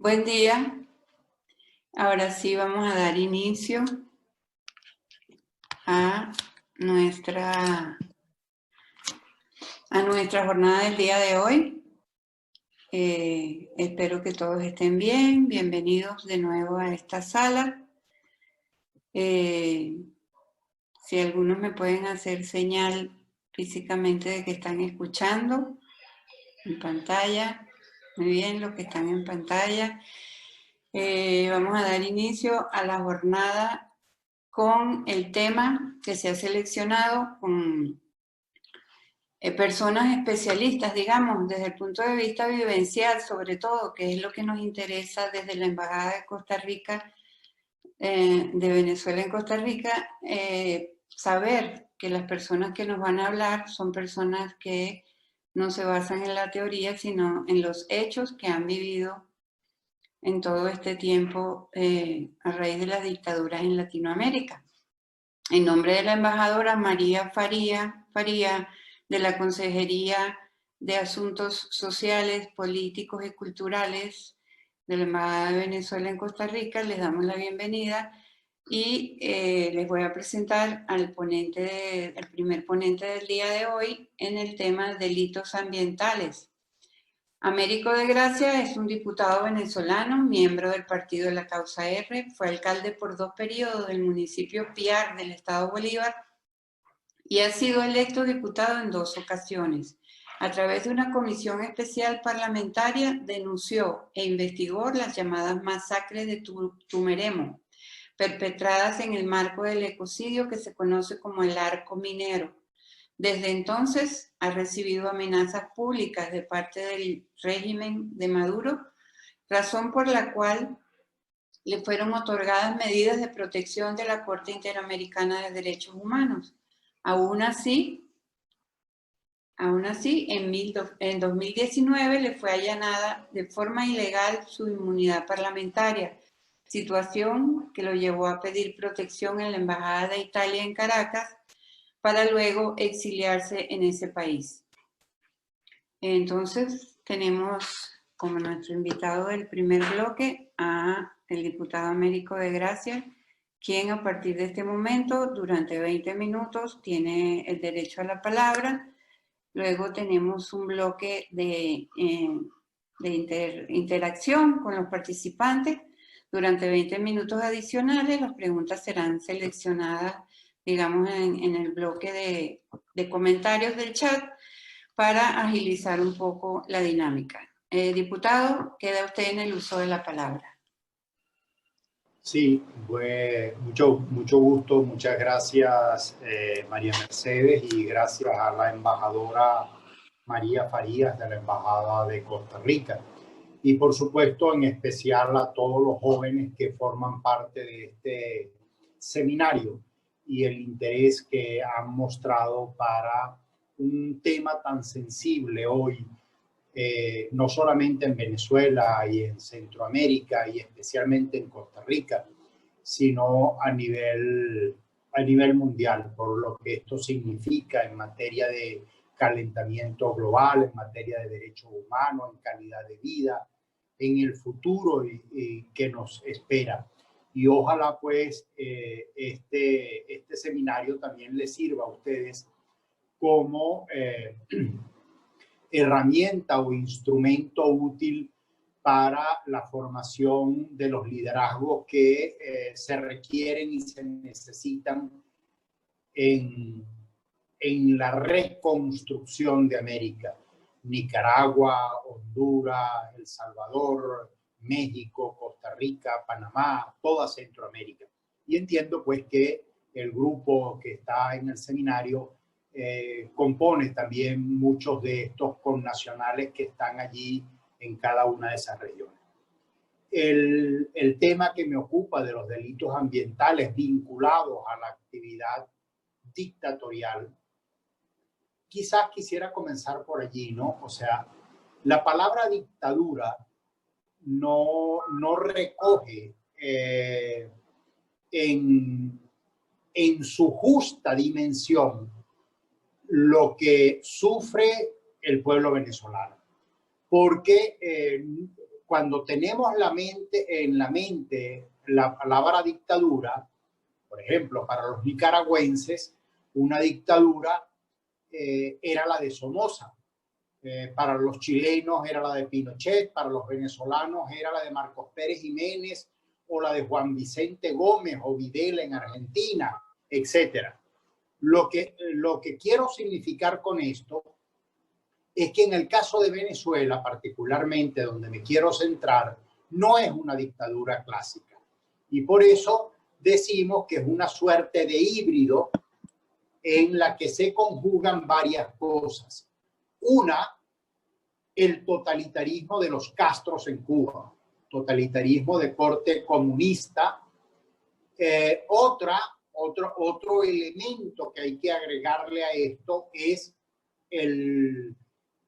Buen día. Ahora sí vamos a dar inicio a nuestra jornada del día de hoy. Espero que todos estén bien. Bienvenidos de nuevo a esta sala. Si algunos me pueden hacer señal físicamente de que están escuchando en pantalla. Muy bien, los que están en pantalla. Vamos a dar inicio a la jornada con el tema que se ha seleccionado con personas especialistas, digamos, desde el punto de vista vivencial, sobre todo, que es lo que nos interesa desde la Embajada de Costa Rica, de Venezuela en Costa Rica, saber que las personas que nos van a hablar son personas que no se basan en la teoría, sino en los hechos que han vivido en todo este tiempo a raíz de las dictaduras en Latinoamérica. En nombre de la embajadora María Faría, de la Consejería de Asuntos Sociales, Políticos y Culturales de la Embajada de Venezuela en Costa Rica, les damos la bienvenida y les voy a presentar al primer ponente del día de hoy en el tema delitos ambientales. Américo de Gracia es un diputado venezolano, miembro del Partido de la Causa R, fue alcalde por 2 periodos del municipio Piar del estado Bolívar y ha sido electo diputado en 2 ocasiones. A través de una comisión especial parlamentaria denunció e investigó las llamadas masacres de Tumeremo, perpetradas en el marco del ecocidio que se conoce como el Arco Minero. Desde entonces ha recibido amenazas públicas de parte del régimen de Maduro, razón por la cual le fueron otorgadas medidas de protección de la Corte Interamericana de Derechos Humanos. Aún así, en 2019 le fue allanada de forma ilegal su inmunidad parlamentaria, situación que lo llevó a pedir protección en la Embajada de Italia en Caracas, para luego exiliarse en ese país. Entonces, tenemos como nuestro invitado del primer bloque a el diputado Américo de Gracia, quien a partir de este momento, durante 20 minutos, tiene el derecho a la palabra. Luego tenemos un bloque de interacción con los participantes. Durante 20 minutos adicionales, las preguntas serán seleccionadas, digamos, en el bloque de comentarios del chat para agilizar un poco la dinámica. Diputado, queda usted en el uso de la palabra. Sí, mucho gusto, muchas gracias María Mercedes y gracias a la embajadora María Farías de la Embajada de Costa Rica. Y por supuesto, en especial a todos los jóvenes que forman parte de este seminario y el interés que han mostrado para un tema tan sensible hoy, no solamente en Venezuela y en Centroamérica y especialmente en Costa Rica, sino a nivel mundial, por lo que esto significa en materia de calentamiento global, en materia de derechos humanos, en calidad de vida, en el futuro que nos espera. Y ojalá pues este seminario también les sirva a ustedes como herramienta o instrumento útil para la formación de los liderazgos que se requieren y se necesitan en la reconstrucción de América. Nicaragua, Honduras, El Salvador, México, Costa Rica, Panamá, toda Centroamérica. Y entiendo pues que el grupo que está en el seminario compone también muchos de estos connacionales que están allí en cada una de esas regiones. El tema que me ocupa de los delitos ambientales vinculados a la actividad dictatorial, quizás quisiera comenzar por allí, ¿no? O sea, la palabra dictadura no recoge en su justa dimensión lo que sufre el pueblo venezolano. Porque cuando tenemos en la mente la palabra dictadura, por ejemplo, para los nicaragüenses, una dictadura era la de Somoza. Para los chilenos era la de Pinochet, para los venezolanos era la de Marcos Pérez Jiménez o la de Juan Vicente Gómez o Videla en Argentina, etc. Lo que quiero significar con esto es que en el caso de Venezuela, particularmente donde me quiero centrar, no es una dictadura clásica. Y por eso decimos que es una suerte de híbrido en la que se conjugan varias cosas. Una, el totalitarismo de los Castros en Cuba, totalitarismo de corte comunista. Otro elemento que hay que agregarle a esto es el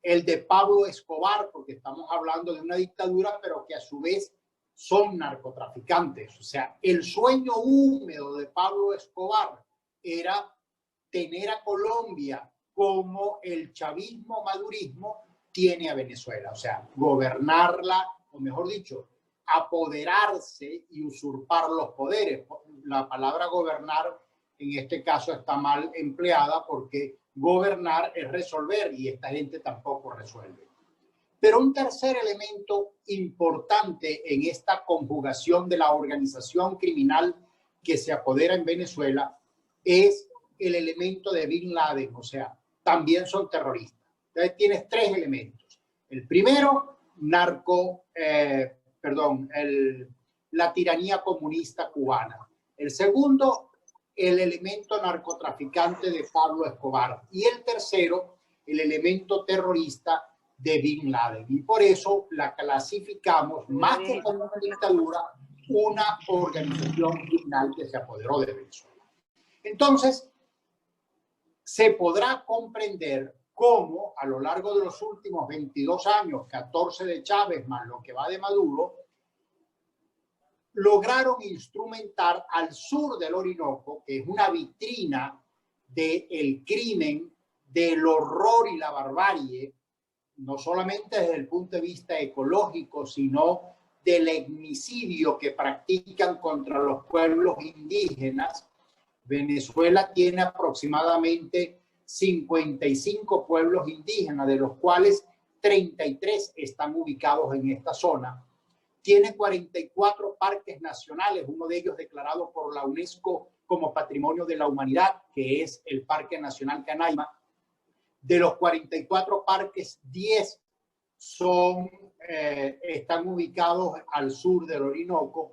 de Pablo Escobar, porque estamos hablando de una dictadura, pero que a su vez son narcotraficantes. O sea, el sueño húmedo de Pablo Escobar era tener a Colombia como el chavismo madurismo tiene a Venezuela. O sea, gobernarla, o mejor dicho, apoderarse y usurpar los poderes. La palabra gobernar en este caso está mal empleada porque gobernar es resolver y esta gente tampoco resuelve. Pero un tercer elemento importante en esta conjugación de la organización criminal que se apodera en Venezuela es el elemento de Bin Laden, o sea, también son terroristas. Entonces tienes tres elementos. El primero, la tiranía comunista cubana. El segundo, el elemento narcotraficante de Pablo Escobar. Y el tercero, el elemento terrorista de Bin Laden. Y por eso la clasificamos más que como una dictadura, una organización criminal que se apoderó de Venezuela. Entonces, se podrá comprender cómo a lo largo de los últimos 22 años, 14 de Chávez más lo que va de Maduro, lograron instrumentar al sur del Orinoco, que es una vitrina del crimen, del horror y la barbarie, no solamente desde el punto de vista ecológico, sino del etnicidio que practican contra los pueblos indígenas. Venezuela tiene aproximadamente 55 pueblos indígenas, de los cuales 33 están ubicados en esta zona. Tiene 44 parques nacionales, uno de ellos declarado por la UNESCO como Patrimonio de la Humanidad, que es el Parque Nacional Canaima. De los 44 parques, 10 están ubicados al sur del Orinoco.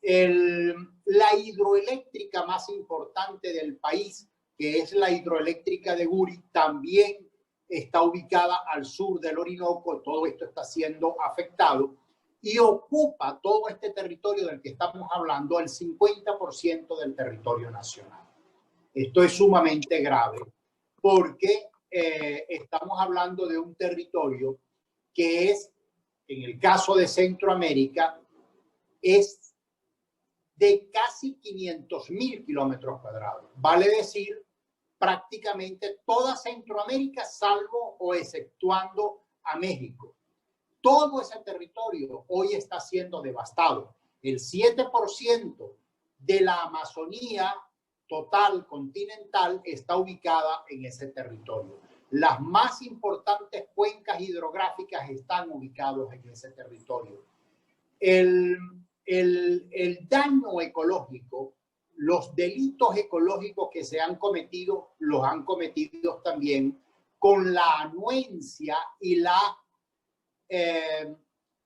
La hidroeléctrica más importante del país, que es la hidroeléctrica de Guri, también está ubicada al sur del Orinoco. Todo esto está siendo afectado y ocupa todo este territorio del que estamos hablando, el 50% del territorio nacional. Esto es sumamente grave porque estamos hablando de un territorio que es, en el caso de Centroamérica, es de casi 500.000 kilómetros cuadrados. Vale decir, prácticamente toda Centroamérica, salvo o exceptuando a México. Todo ese territorio hoy está siendo devastado. El 7% de la Amazonía total continental está ubicada en ese territorio. Las más importantes cuencas hidrográficas están ubicadas en ese territorio. El daño ecológico, los delitos ecológicos que se han cometido, los han cometido también con la anuencia y la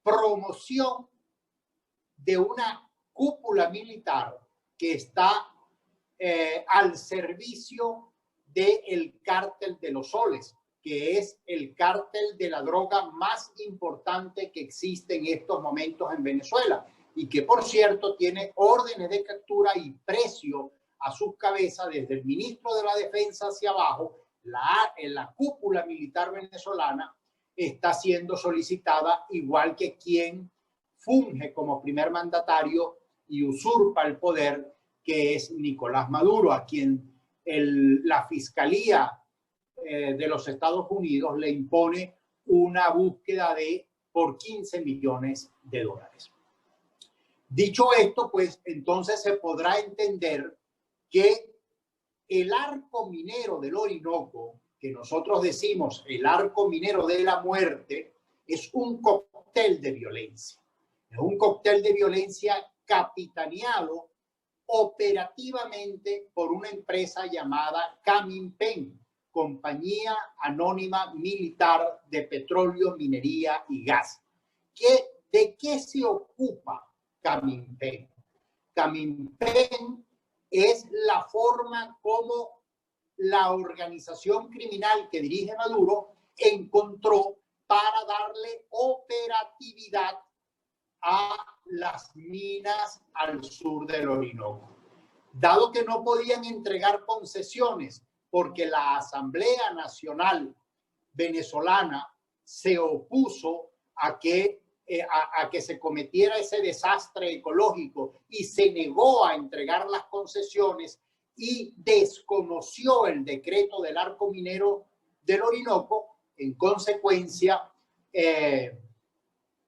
promoción de una cúpula militar que está al servicio del cártel de los soles, que es el cártel de la droga más importante que existe en estos momentos en Venezuela y que, por cierto, tiene órdenes de captura y precio a sus cabezas desde el ministro de la Defensa hacia abajo. La cúpula militar venezolana está siendo solicitada, igual que quien funge como primer mandatario y usurpa el poder, que es Nicolás Maduro, a quien la Fiscalía de los Estados Unidos le impone una búsqueda de por 15 millones de dólares. Dicho esto, pues entonces se podrá entender que el arco minero del Orinoco, que nosotros decimos el arco minero de la muerte, es un cóctel de violencia. Es un cóctel de violencia capitaneado operativamente por una empresa llamada Caminpen, Compañía Anónima Militar de Petróleo, Minería y Gas. ¿De qué se ocupa Caminpen? Caminpen es la forma como la organización criminal que dirige Maduro encontró para darle operatividad a las minas al sur del Orinoco. Dado que no podían entregar concesiones porque la Asamblea Nacional venezolana se opuso a que se cometiera ese desastre ecológico y se negó a entregar las concesiones y desconoció el decreto del arco minero del Orinoco, en consecuencia,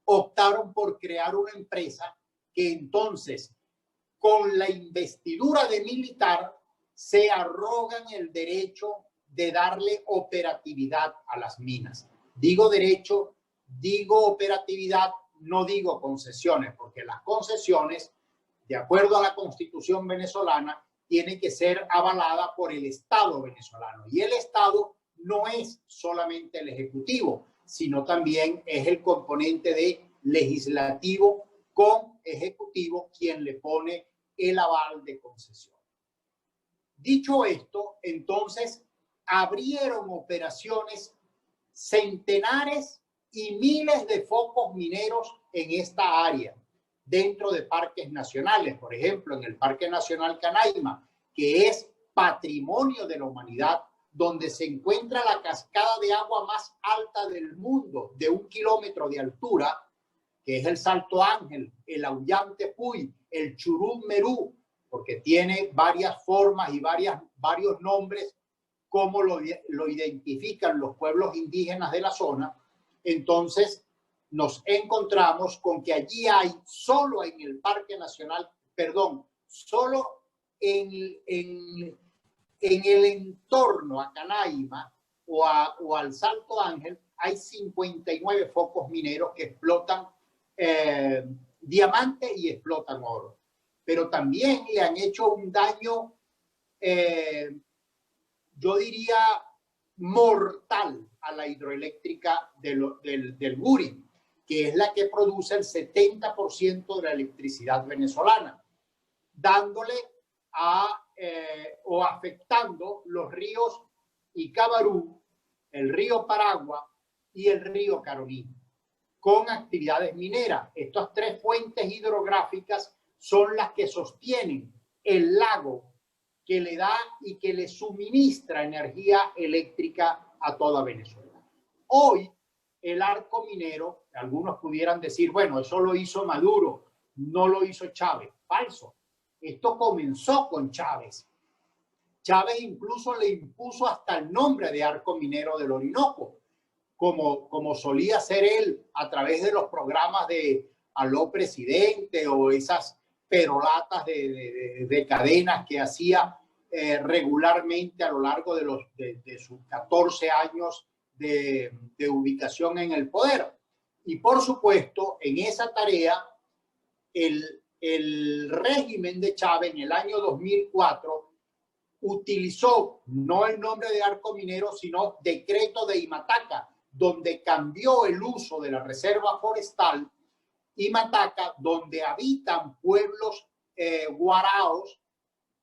optaron por crear una empresa que entonces, con la investidura de militar, se arrogan el derecho de darle operatividad a las minas. Digo derecho, digo operatividad, no digo concesiones, porque las concesiones, de acuerdo a la Constitución venezolana, tienen que ser avaladas por el Estado venezolano. Y el Estado no es solamente el Ejecutivo, sino también es el componente de legislativo con ejecutivo quien le pone el aval de concesión. Dicho esto, entonces abrieron operaciones centenares y miles de focos mineros en esta área, dentro de parques nacionales, por ejemplo, en el Parque Nacional Canaima, que es patrimonio de la humanidad, donde se encuentra la cascada de agua más alta del mundo, de 1 kilómetro de altura, que es el Salto Ángel, el Aullante Puy, el Churum Merú, porque tiene varias formas y varios nombres, como lo identifican los pueblos indígenas de la zona. Entonces nos encontramos con que allí hay, solo en el Parque Nacional, solo en el entorno a Canaima o al Salto Ángel, hay 59 focos mineros que explotan diamante y explotan oro. Pero también le han hecho un daño, yo diría, mortal a la hidroeléctrica del Guri, que es la que produce el 70% de la electricidad venezolana, dándole o afectando los ríos Icabarú, el río Paragua y el río Caroní, con actividades mineras. Estas tres fuentes hidrográficas son las que sostienen el lago que le da y que le suministra energía eléctrica a toda Venezuela. Hoy, el arco minero, algunos pudieran decir, bueno, eso lo hizo Maduro, no lo hizo Chávez. Falso. Esto comenzó con Chávez. Chávez incluso le impuso hasta el nombre de arco minero del Orinoco, como solía hacer él a través de los programas de Aló Presidente o esas perolatas de cadenas que hacía regularmente a lo largo de sus 14 años de ubicación en el poder. Y por supuesto, en esa tarea, el régimen de Chávez en el año 2004 utilizó no el nombre de arco minero, sino decreto de Imataca, donde cambió el uso de la reserva forestal Imataca, donde habitan pueblos guaraos,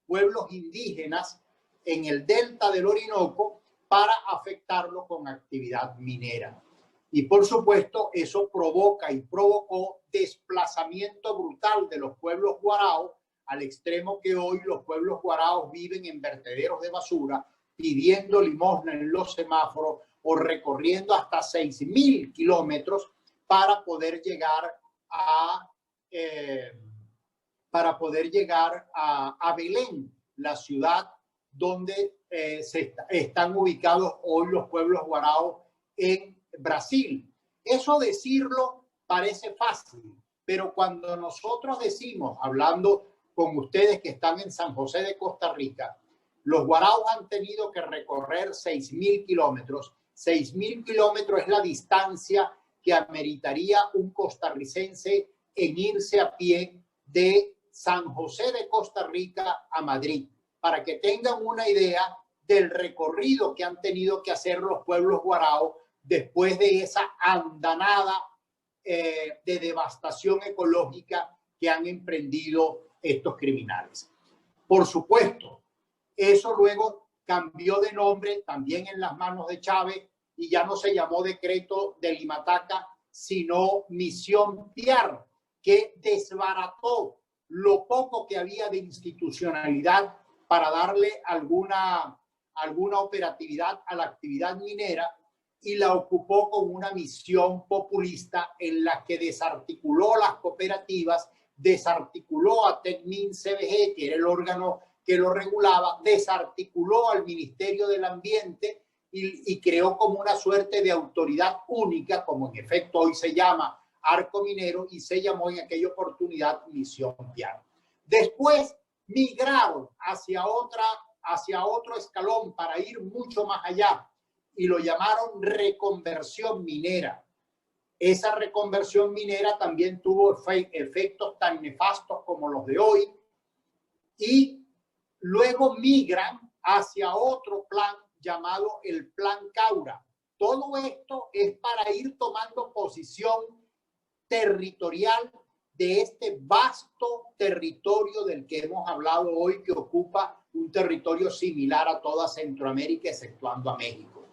pueblos indígenas en el delta del Orinoco, para afectarlo con actividad minera. Y por supuesto eso provoca y provocó desplazamiento brutal de los pueblos guaraos, al extremo que hoy los pueblos guaraos viven en vertederos de basura, pidiendo limosna en los semáforos o recorriendo hasta 6.000 kilómetros para poder llegar a Belén, la ciudad donde están ubicados hoy los pueblos guaraos en Brasil. Eso decirlo parece fácil, pero cuando nosotros decimos, hablando con ustedes que están en San José de Costa Rica, los guaraos han tenido que recorrer 6.000 kilómetros. 6.000 kilómetros es la distancia que ameritaría un costarricense en irse a pie de San José de Costa Rica a Madrid, para que tengan una idea del recorrido que han tenido que hacer los pueblos guaraos después de esa andanada de devastación ecológica que han emprendido estos criminales. Por supuesto, eso luego cambió de nombre también en las manos de Chávez y ya no se llamó decreto de Limataca, sino Misión Piar, que desbarató lo poco que había de institucionalidad para darle alguna operatividad a la actividad minera y la ocupó con una misión populista en la que desarticuló las cooperativas, desarticuló a TecMin-CBG, que era el órgano que lo regulaba, desarticuló al Ministerio del Ambiente y creó como una suerte de autoridad única, como en efecto hoy se llama Arco Minero y se llamó en aquella oportunidad Misión Piar. Después migraron hacia otro escalón para ir mucho más allá y lo llamaron reconversión minera. Esa reconversión minera también tuvo efectos tan nefastos como los de hoy y luego migran hacia otro plan llamado el Plan Caura. Todo esto es para ir tomando posición territorial de este vasto territorio del que hemos hablado hoy, que ocupa un territorio similar a toda Centroamérica, exceptuando a México.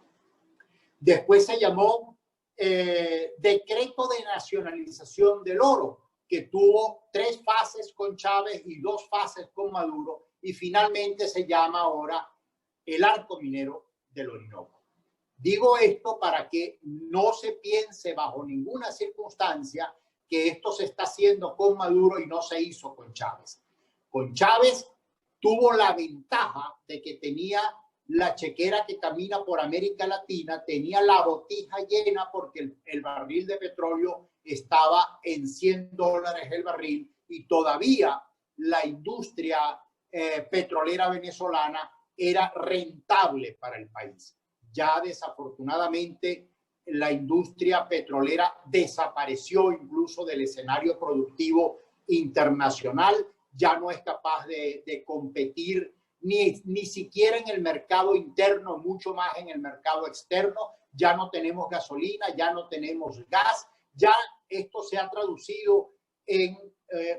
Después se llamó Decreto de Nacionalización del Oro, que tuvo 3 fases con Chávez y 2 fases con Maduro, y finalmente se llama ahora el Arco Minero del Orinoco. Digo esto para que no se piense bajo ninguna circunstancia que esto se está haciendo con Maduro y no se hizo con Chávez. Con Chávez tuvo la ventaja de que tenía la chequera que camina por América Latina, tenía la botija llena porque el barril de petróleo estaba en $100 el barril y todavía la industria petrolera venezolana era rentable para el país. Ya desafortunadamente la industria petrolera desapareció incluso del escenario productivo internacional, ya no es capaz de competir ni siquiera en el mercado interno, mucho más en el mercado externo. Ya no tenemos gasolina, ya no tenemos gas, ya esto se ha traducido en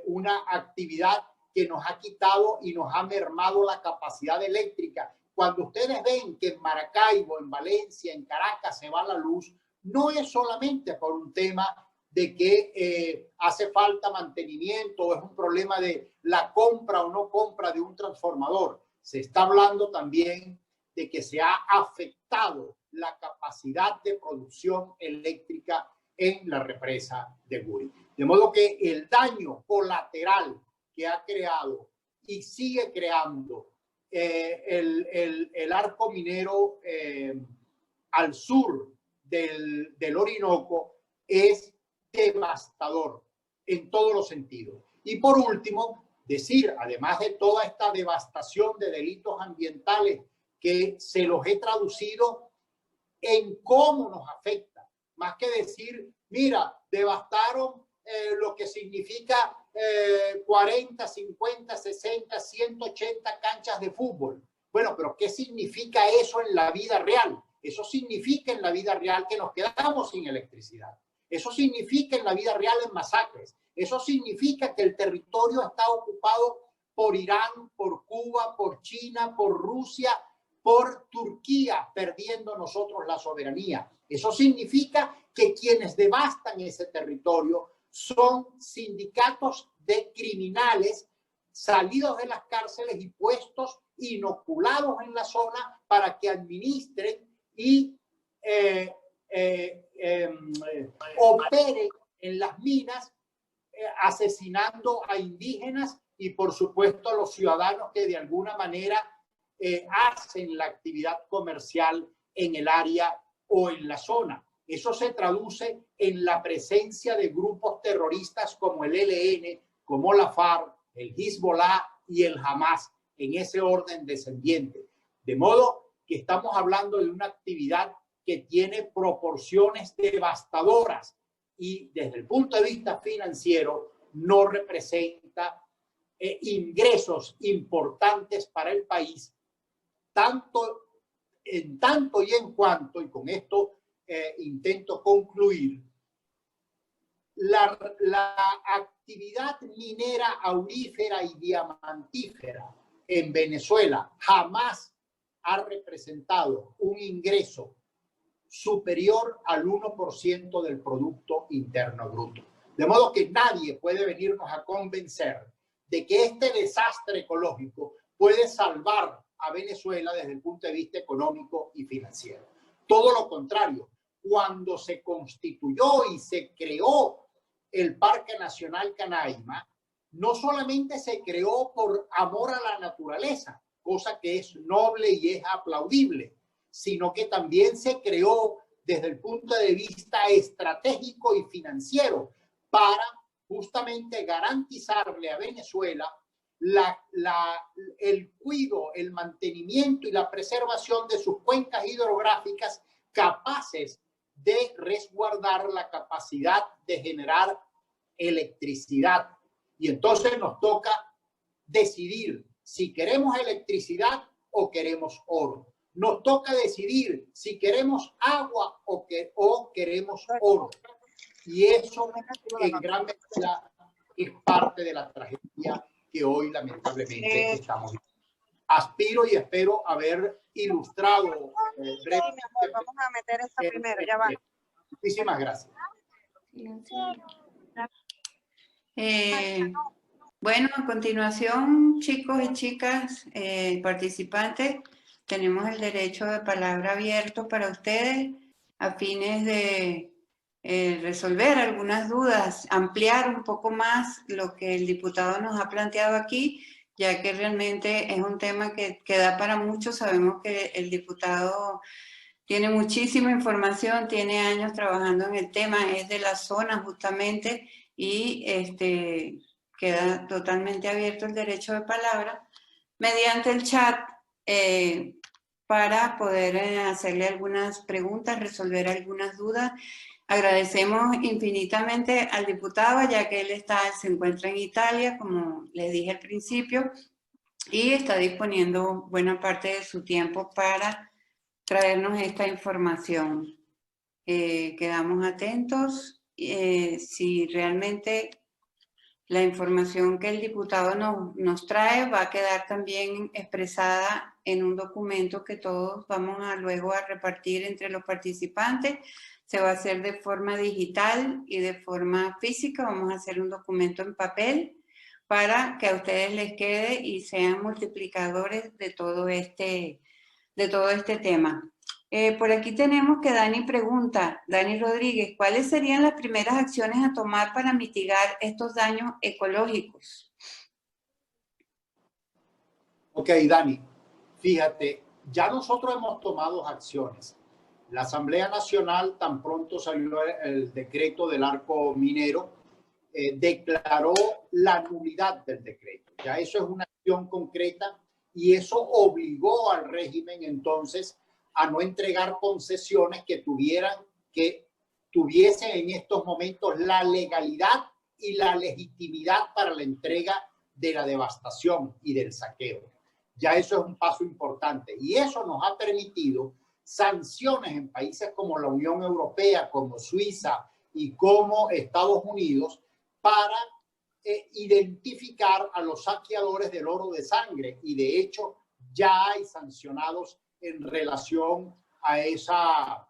una actividad que nos ha quitado y nos ha mermado la capacidad eléctrica. Cuando ustedes ven que en Maracaibo, en Valencia, en Caracas se va la luz, no es solamente por un tema de que hace falta mantenimiento o es un problema de la compra o no compra de un transformador. Se está hablando también de que se ha afectado la capacidad de producción eléctrica en la represa de Guri. De modo que el daño colateral que ha creado y sigue creando el arco minero al sur del Orinoco es devastador en todos los sentidos. Y por último, decir, además de toda esta devastación de delitos ambientales que se los he traducido en cómo nos afecta, más que decir, mira, devastaron lo que significa 40, 50, 60, 180 canchas de fútbol. Bueno, pero ¿qué significa eso en la vida real? Eso significa en la vida real que nos quedamos sin electricidad. Eso significa en la vida real en masacres. Eso significa que el territorio está ocupado por Irán, por Cuba, por China, por Rusia, por Turquía, perdiendo nosotros la soberanía. Eso significa que quienes devastan ese territorio son sindicatos de criminales salidos de las cárceles y puestos inoculados en la zona para que administren y operen en las minas, asesinando a indígenas y por supuesto a los ciudadanos que de alguna manera hacen la actividad comercial en el área o en la zona. Eso se traduce en la presencia de grupos terroristas como el ELN, como la FARC, el Hezbollah y el Hamas, en ese orden descendiente. De modo que estamos hablando de una actividad que tiene proporciones devastadoras y desde el punto de vista financiero no representa ingresos importantes para el país, en tanto y en cuanto, y con esto intento concluir, la actividad minera aurífera y diamantífera en Venezuela jamás ha representado un ingreso superior al 1% del Producto Interno Bruto. De modo que nadie puede venirnos a convencer de que este desastre ecológico puede salvar a Venezuela desde el punto de vista económico y financiero. Todo lo contrario, cuando se constituyó y se creó el Parque Nacional Canaima, no solamente se creó por amor a la naturaleza, cosa que es noble y es aplaudible, sino que también se creó desde el punto de vista estratégico y financiero para justamente garantizarle a Venezuela el cuidado, el mantenimiento y la preservación de sus cuencas hidrográficas capaces de resguardar la capacidad de generar electricidad. Y entonces nos toca decidir si queremos electricidad o queremos oro. Nos toca decidir si queremos agua o queremos oro. Y eso en gran medida es parte de la tragedia que hoy lamentablemente estamos viviendo. Aspiro y espero haber ilustrado brevemente. Vamos a meter esta primero, ya va. Muchísimas gracias. Bueno, a continuación, chicos y chicas, participantes, tenemos el derecho de palabra abierto para ustedes a fines de resolver algunas dudas, ampliar un poco más lo que el diputado nos ha planteado aquí, ya que realmente es un tema que da para mucho. Sabemos que el diputado tiene muchísima información, tiene años trabajando en el tema, es de la zona justamente y queda totalmente abierto el derecho de palabra mediante el chat para poder hacerle algunas preguntas, resolver algunas dudas. Agradecemos infinitamente al diputado, ya que él se encuentra en Italia, como les dije al principio, y está disponiendo buena parte de su tiempo para traernos esta información. Quedamos atentos. Si realmente la información que el diputado nos trae va a quedar también expresada en un documento que todos vamos luego a repartir entre los participantes. Se va a hacer de forma digital y de forma física. Vamos a hacer un documento en papel para que a ustedes les quede y sean multiplicadores de todo este tema. Por aquí tenemos que Dani pregunta, Dani Rodríguez, ¿cuáles serían las primeras acciones a tomar para mitigar estos daños ecológicos? Ok, Dani, fíjate, ya nosotros hemos tomado acciones. La Asamblea Nacional, tan pronto salió el decreto del arco minero, declaró la nulidad del decreto. Ya eso es una acción concreta y eso obligó al régimen entonces a no entregar concesiones que tuviesen en estos momentos la legalidad y la legitimidad para la entrega de la devastación y del saqueo. Ya eso es un paso importante y eso nos ha permitido sanciones en países como la Unión Europea, como Suiza y como Estados Unidos para identificar a los saqueadores del oro de sangre y de hecho ya hay sancionados en relación a esa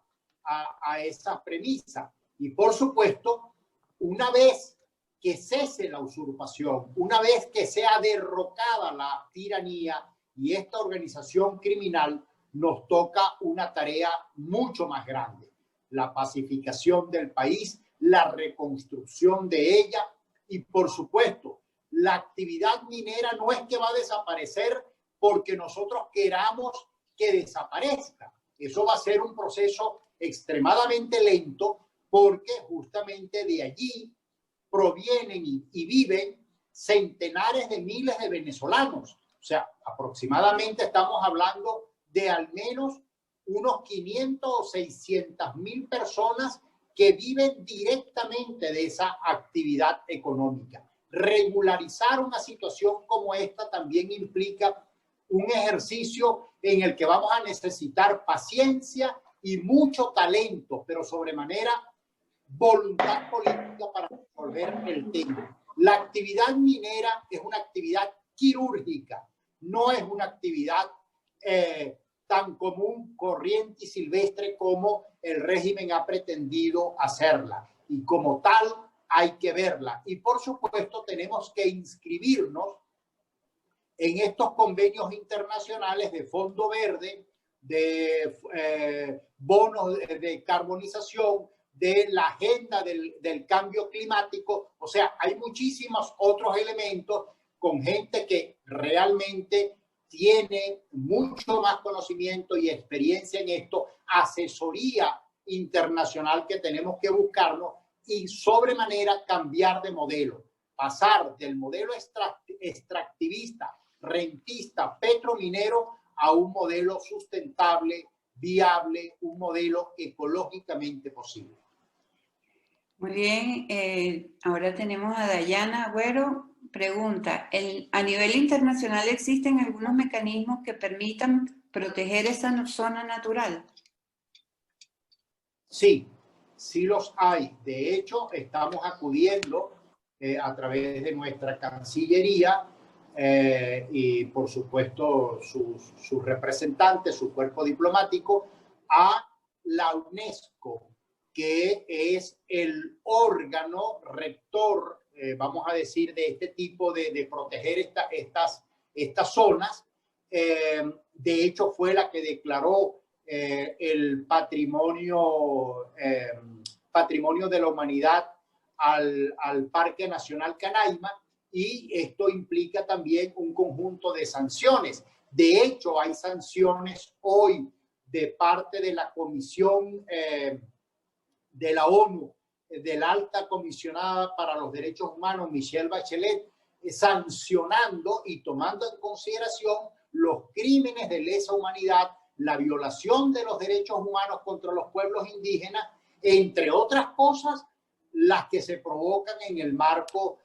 premisa. Y por supuesto, una vez que cese la usurpación, una vez que sea derrocada la tiranía y esta organización criminal, nos toca una tarea mucho más grande: la pacificación del país, la reconstrucción de ella y, por supuesto, la actividad minera no es que va a desaparecer porque nosotros queramos que desaparezca. Eso va a ser un proceso extremadamente lento, porque justamente de allí provienen y viven centenares de miles de venezolanos. O sea, aproximadamente estamos hablando de al menos unos 500 o 600.000 personas que viven directamente de esa actividad económica. Regularizar una situación como esta también implica un ejercicio en el que vamos a necesitar paciencia y mucho talento, pero sobremanera voluntad política para resolver el tema. La actividad minera es una actividad quirúrgica, no es una actividad tan común, corriente y silvestre como el régimen ha pretendido hacerla. Y como tal, hay que verla. Y por supuesto, tenemos que inscribirnos en estos convenios internacionales de Fondo Verde, de bonos de carbonización, de la agenda del cambio climático. O sea, hay muchísimos otros elementos con gente que realmente tiene mucho más conocimiento y experiencia en esto, asesoría internacional que tenemos que buscarnos y sobremanera cambiar de modelo, pasar del modelo extractivista, rentista, petrominero a un modelo sustentable, viable, un modelo ecológicamente posible. Muy bien, ahora tenemos a Dayana Agüero. Pregunta, ¿a nivel internacional existen algunos mecanismos que permitan proteger esa zona natural? Sí, sí los hay. De hecho, estamos acudiendo a través de nuestra Cancillería y, por supuesto, sus representantes, su cuerpo diplomático, a la UNESCO, que es el órgano rector, vamos a decir, de este tipo de proteger estas zonas. De hecho, fue la que declaró el patrimonio de la humanidad al Parque Nacional Canaima, y esto implica también un conjunto de sanciones. De hecho, hay sanciones hoy de parte de la Comisión de la ONU, de la alta comisionada para los derechos humanos, Michelle Bachelet, sancionando y tomando en consideración los crímenes de lesa humanidad, la violación de los derechos humanos contra los pueblos indígenas, entre otras cosas, las que se provocan en el marco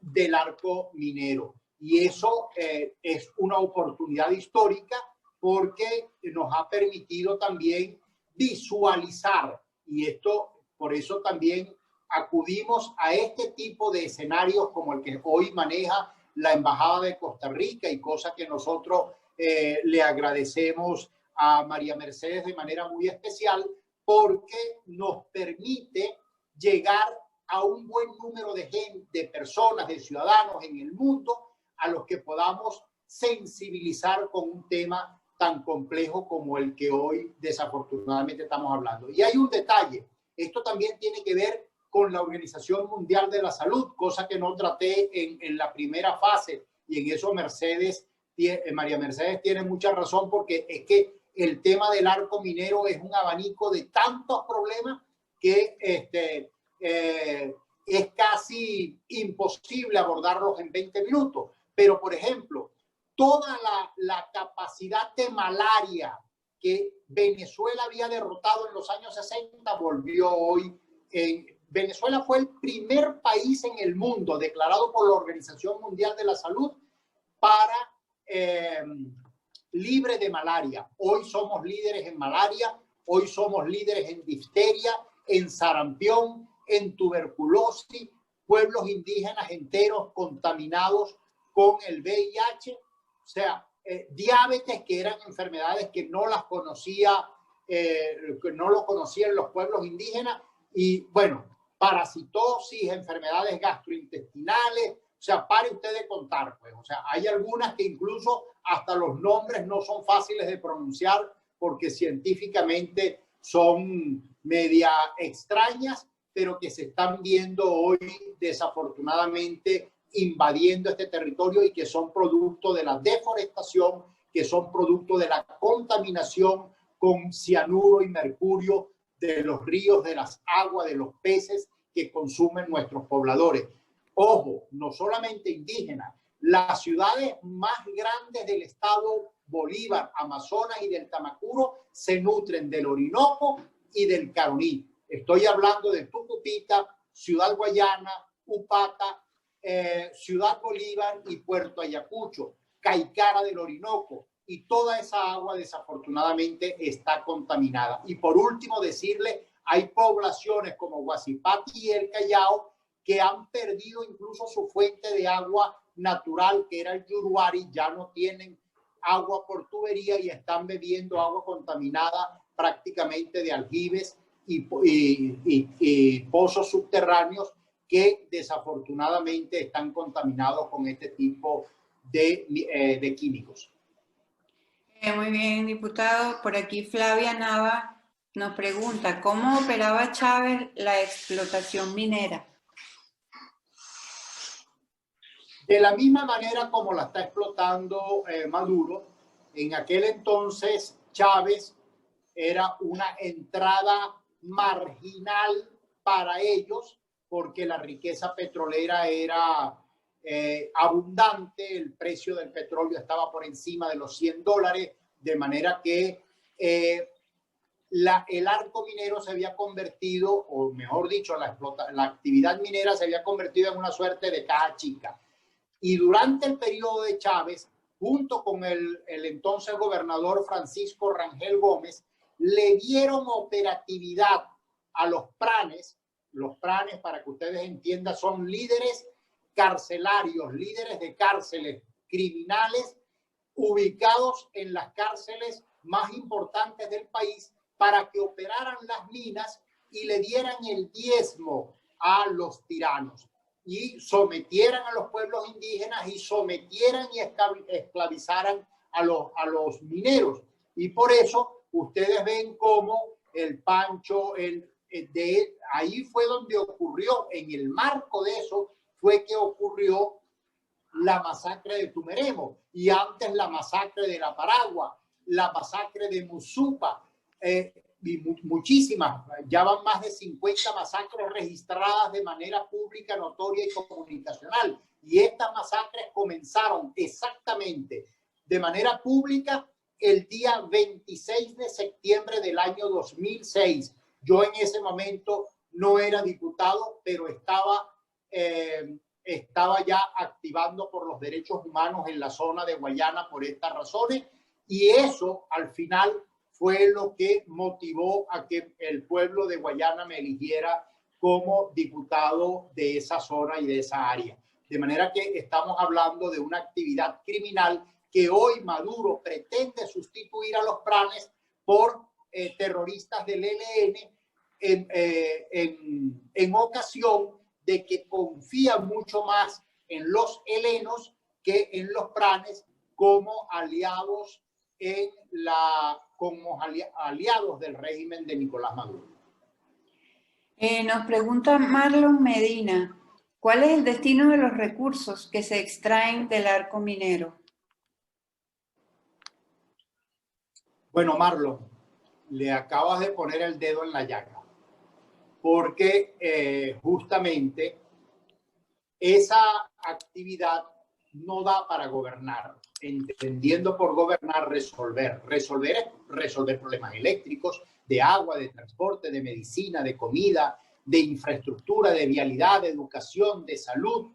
del arco minero. Y eso es una oportunidad histórica porque nos ha permitido también visualizar, y esto, por eso también acudimos a este tipo de escenarios como el que hoy maneja la Embajada de Costa Rica, y cosa que nosotros le agradecemos a María Mercedes de manera muy especial, porque nos permite llegar a un buen número de gente, de personas, de ciudadanos en el mundo, a los que podamos sensibilizar con un tema tan complejo como el que hoy desafortunadamente estamos hablando. Y hay un detalle, esto también tiene que ver con la Organización Mundial de la Salud, cosa que no traté en la primera fase, y en eso María Mercedes tiene mucha razón, porque es que el tema del arco minero es un abanico de tantos problemas que es casi imposible abordarlos en 20 minutos. Pero, por ejemplo, toda la capacidad de malaria que Venezuela había derrotado en los años 60 volvió hoy. Venezuela fue el primer país en el mundo declarado por la Organización Mundial de la Salud para libre de malaria. Hoy somos líderes en malaria, hoy somos líderes en difteria, en sarampión, en tuberculosis, pueblos indígenas enteros contaminados con el VIH, o sea, diabetes, que eran enfermedades que no las conocía, que no lo conocían los pueblos indígenas, y bueno, parasitosis, enfermedades gastrointestinales. O sea, pare usted de contar, pues. O sea, hay algunas que incluso hasta los nombres no son fáciles de pronunciar porque científicamente son media extrañas, pero que se están viendo hoy desafortunadamente invadiendo este territorio, y que son producto de la deforestación, que son producto de la contaminación con cianuro y mercurio de los ríos, de las aguas, de los peces que consumen nuestros pobladores. Ojo, no solamente indígenas, las ciudades más grandes del estado Bolívar, Amazonas y del Tamacuro se nutren del Orinoco y del Caroní. Estoy hablando de Tucupita, Ciudad Guayana, Upata, Ciudad Bolívar y Puerto Ayacucho, Caicara del Orinoco, y toda esa agua desafortunadamente está contaminada. Y por último decirle, hay poblaciones como Guasipati y El Callao que han perdido incluso su fuente de agua natural, que era el Yuruari, ya no tienen agua por tubería y están bebiendo agua contaminada prácticamente de aljibes y pozos subterráneos que desafortunadamente están contaminados con este tipo de químicos. Muy bien, diputado. Por aquí Flavia Nava nos pregunta, ¿cómo operaba Chávez la explotación minera? De la misma manera como la está explotando Maduro. En aquel entonces Chávez era una entrada marginal para ellos porque la riqueza petrolera era abundante, el precio del petróleo estaba por encima de los $100, de manera que el arco minero se había convertido, o mejor dicho, la actividad minera se había convertido en una suerte de caja chica. Y durante el periodo de Chávez, junto con el entonces gobernador Francisco Rangel Gómez, le dieron operatividad a los pranes. Los pranes, para que ustedes entiendan, son líderes carcelarios, líderes de cárceles criminales ubicados en las cárceles más importantes del país para que operaran las minas y le dieran el diezmo a los tiranos y sometieran a los pueblos indígenas y sometieran y esclavizaran a los mineros. Y por eso ustedes ven cómo el Pancho, ahí fue donde ocurrió, en el marco de eso, fue que ocurrió la masacre de Tumeremo y antes la masacre de La Paragua, la masacre de Musupa, y muchísimas, ya van más de 50 masacres registradas de manera pública, notoria y comunicacional. Y estas masacres comenzaron exactamente de manera pública el día 26 de septiembre del año 2006. Yo en ese momento no era diputado, pero estaba ya activando por los derechos humanos en la zona de Guayana por estas razones, y eso al final fue lo que motivó a que el pueblo de Guayana me eligiera como diputado de esa zona y de esa área. De manera que estamos hablando de una actividad criminal que hoy Maduro pretende sustituir a los pranes por terroristas del ELN en ocasión de que confía mucho más en los helenos que en los pranes como aliados aliados del régimen de Nicolás Maduro. Nos pregunta Marlon Medina, ¿cuál es el destino de los recursos que se extraen del arco minero? Bueno, Marlon, le acabas de poner el dedo en la llaga, porque justamente esa actividad no da para gobernar, entendiendo por gobernar resolver problemas eléctricos, de agua, de transporte, de medicina, de comida, de infraestructura, de vialidad, de educación, de salud.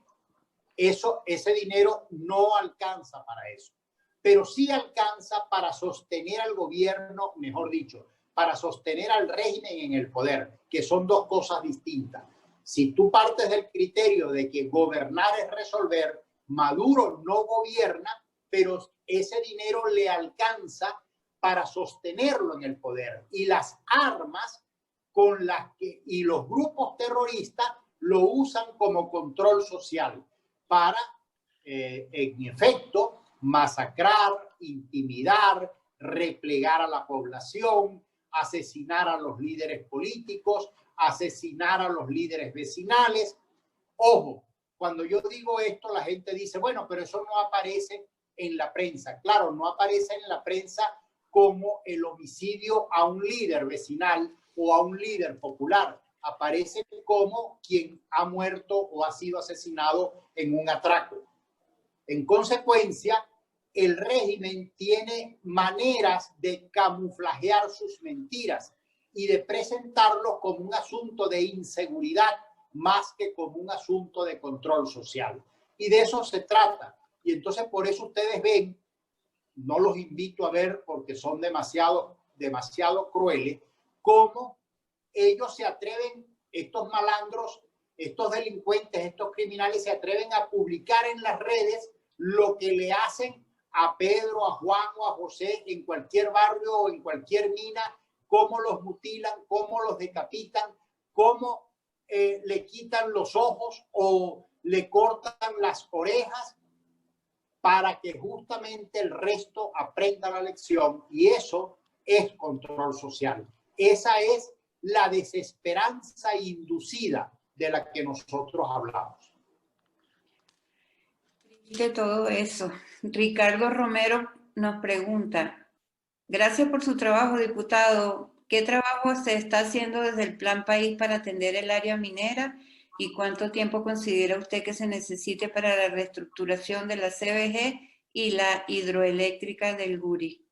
Ese dinero no alcanza para eso, pero sí alcanza para sostener al gobierno, mejor dicho, para sostener al régimen en el poder, que son dos cosas distintas. Si tú partes del criterio de que gobernar es resolver, Maduro no gobierna, pero ese dinero le alcanza para sostenerlo en el poder. Y las armas con las que y los grupos terroristas lo usan como control social para, en efecto, masacrar, intimidar, replegar a la población, asesinar a los líderes políticos, asesinar a los líderes vecinales. Ojo, cuando yo digo esto, la gente dice, bueno, pero eso no aparece en la prensa. Claro, no aparece en la prensa como el homicidio a un líder vecinal o a un líder popular. Aparece como quien ha muerto o ha sido asesinado en un atraco. En consecuencia, el régimen tiene maneras de camuflajear sus mentiras y de presentarlo como un asunto de inseguridad más que como un asunto de control social. Y de eso se trata. Y entonces por eso ustedes ven, no los invito a ver porque son demasiado crueles, cómo ellos se atreven, estos malandros, estos delincuentes, estos criminales se atreven a publicar en las redes lo que le hacen a Pedro, a Juan o a José en cualquier barrio o en cualquier mina, cómo los mutilan, cómo los decapitan, cómo le quitan los ojos o le cortan las orejas para que justamente el resto aprenda la lección. Y eso es control social. Esa es la desesperanza inducida de la que nosotros hablamos. De todo eso, Ricardo Romero nos pregunta, gracias por su trabajo, diputado. ¿Qué trabajo se está haciendo desde el Plan País para atender el área minera y cuánto tiempo considera usted que se necesite para la reestructuración de la CBG y la hidroeléctrica del Guri?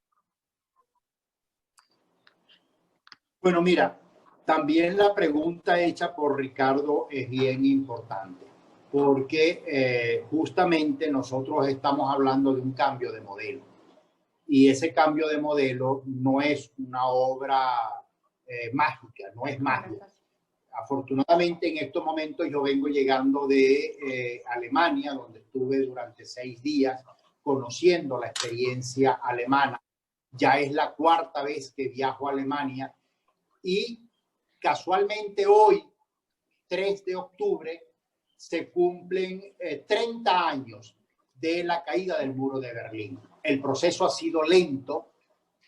Bueno, mira, también la pregunta hecha por Ricardo es bien importante, porque justamente nosotros estamos hablando de un cambio de modelo. Y ese cambio de modelo no es una obra mágica, no es magia. Afortunadamente en estos momentos yo vengo llegando de Alemania, donde estuve durante 6 días conociendo la experiencia alemana. Ya es la 4ª vez que viajo a Alemania y casualmente hoy, 3 de octubre, se cumplen 30 años de la caída del muro de Berlín. El proceso ha sido lento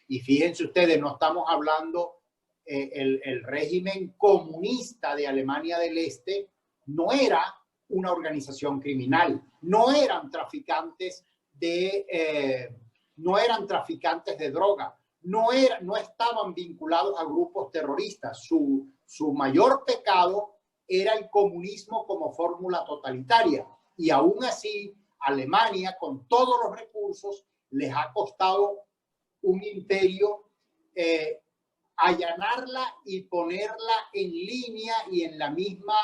y fíjense ustedes, no estamos hablando, el régimen comunista de Alemania del Este no era una organización criminal, no eran traficantes de droga, no estaban vinculados a grupos terroristas. Su mayor pecado era el comunismo como fórmula totalitaria y aún así Alemania, con todos los recursos, les ha costado un imperio allanarla y ponerla en línea y en la misma,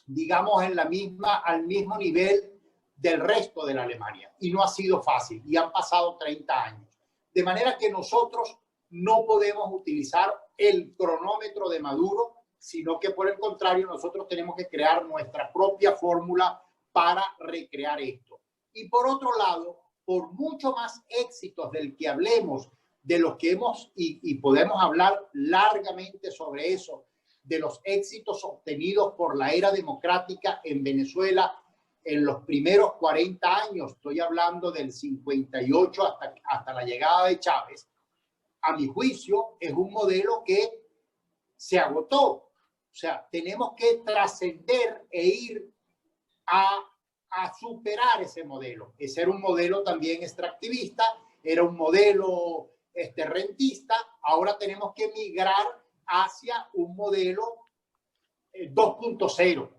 digamos, al mismo nivel del resto de la Alemania. Y no ha sido fácil y han pasado 30 años. De manera que nosotros no podemos utilizar el cronómetro de Maduro, sino que por el contrario nosotros tenemos que crear nuestra propia fórmula para recrear esto. Y por otro lado, por mucho más éxitos del que hablemos, de los que hemos, y podemos hablar largamente sobre eso, de los éxitos obtenidos por la era democrática en Venezuela en los primeros 40 años, estoy hablando del 58 hasta la llegada de Chávez, a mi juicio es un modelo que se agotó. O sea, tenemos que trascender e ir a superar ese modelo. Ese era un modelo también extractivista, era un modelo rentista. Ahora tenemos que migrar hacia un modelo 2.0.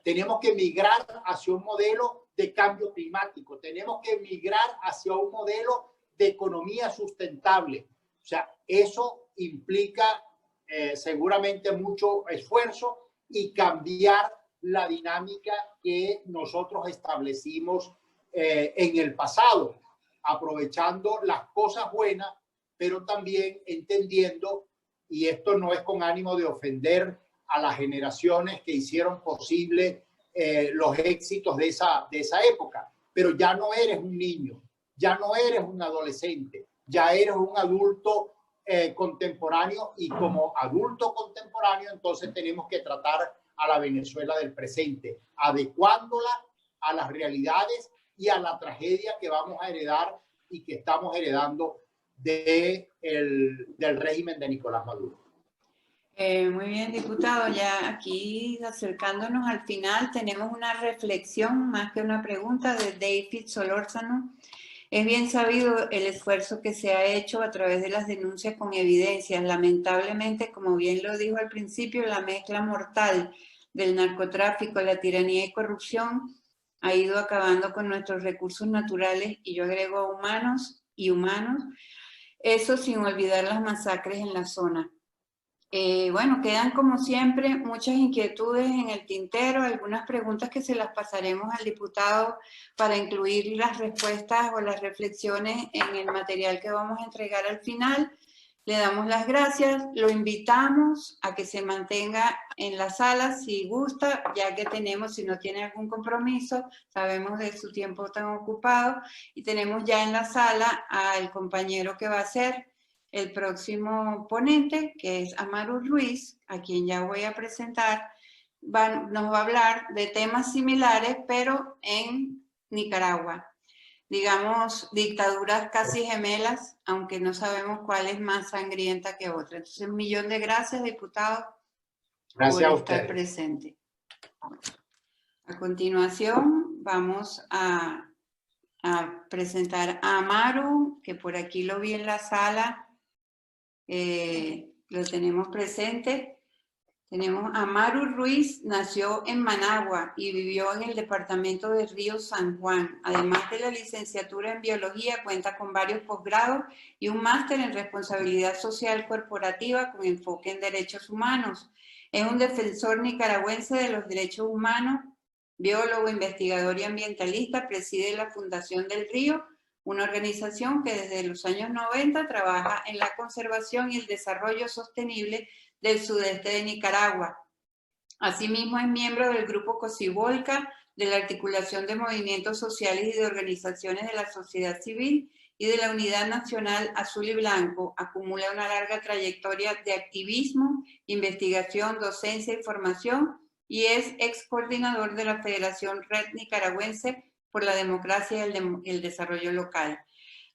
Tenemos que migrar hacia un modelo de cambio climático. Tenemos que migrar hacia un modelo de economía sustentable. O sea, eso implica seguramente mucho esfuerzo y cambiar la dinámica que nosotros establecimos en el pasado, aprovechando las cosas buenas, pero también entendiendo, y esto no es con ánimo de ofender a las generaciones que hicieron posible los éxitos de esa época, pero ya no eres un niño, ya no eres un adolescente, ya eres un adulto contemporáneo, y como adulto contemporáneo entonces tenemos que tratar a la Venezuela del presente, adecuándola a las realidades y a la tragedia que vamos a heredar y que estamos heredando del régimen de Nicolás Maduro. Muy bien, diputado. Ya aquí acercándonos al final, tenemos una reflexión más que una pregunta de David Solórzano. Es bien sabido el esfuerzo que se ha hecho a través de las denuncias con evidencias. Lamentablemente, como bien lo dijo al principio, la mezcla mortal del narcotráfico, la tiranía y corrupción ha ido acabando con nuestros recursos naturales, y yo agrego humanos y humanos, eso sin olvidar las masacres en la zona. Bueno, quedan como siempre muchas inquietudes en el tintero, algunas preguntas que se las pasaremos al diputado para incluir las respuestas o las reflexiones en el material que vamos a entregar al final. Le damos las gracias, lo invitamos a que se mantenga en la sala si gusta, ya que tenemos, si no tiene algún compromiso, sabemos de su tiempo tan ocupado, y tenemos ya en la sala al compañero que va a ser el próximo ponente, que es Amaru Ruiz, a quien ya voy a presentar. Nos va a hablar de temas similares, pero en Nicaragua. Digamos, dictaduras casi gemelas, aunque no sabemos cuál es más sangrienta que otra. Entonces, un millón de gracias, diputado, Gracias por a estar ustedes. presente. A continuación, vamos a presentar a Amaru, que por aquí lo vi en la sala. Lo tenemos presente. Tenemos a Amaru Ruiz, nació en Managua y vivió en el departamento de Río San Juan. Además de la licenciatura en biología, cuenta con varios posgrados y un máster en responsabilidad social corporativa con enfoque en derechos humanos. Es un defensor nicaragüense de los derechos humanos, biólogo, investigador y ambientalista, preside la Fundación del Río, una organización que desde los años 90 trabaja en la conservación y el desarrollo sostenible del sudeste de Nicaragua. Asimismo, es miembro del Grupo Cocibolca, de la Articulación de Movimientos Sociales y de Organizaciones de la Sociedad Civil y de la Unidad Nacional Azul y Blanco. Acumula una larga trayectoria de activismo, investigación, docencia y formación, y es ex coordinador de la Federación Red Nicaragüense por la Democracia y el Desarrollo Local.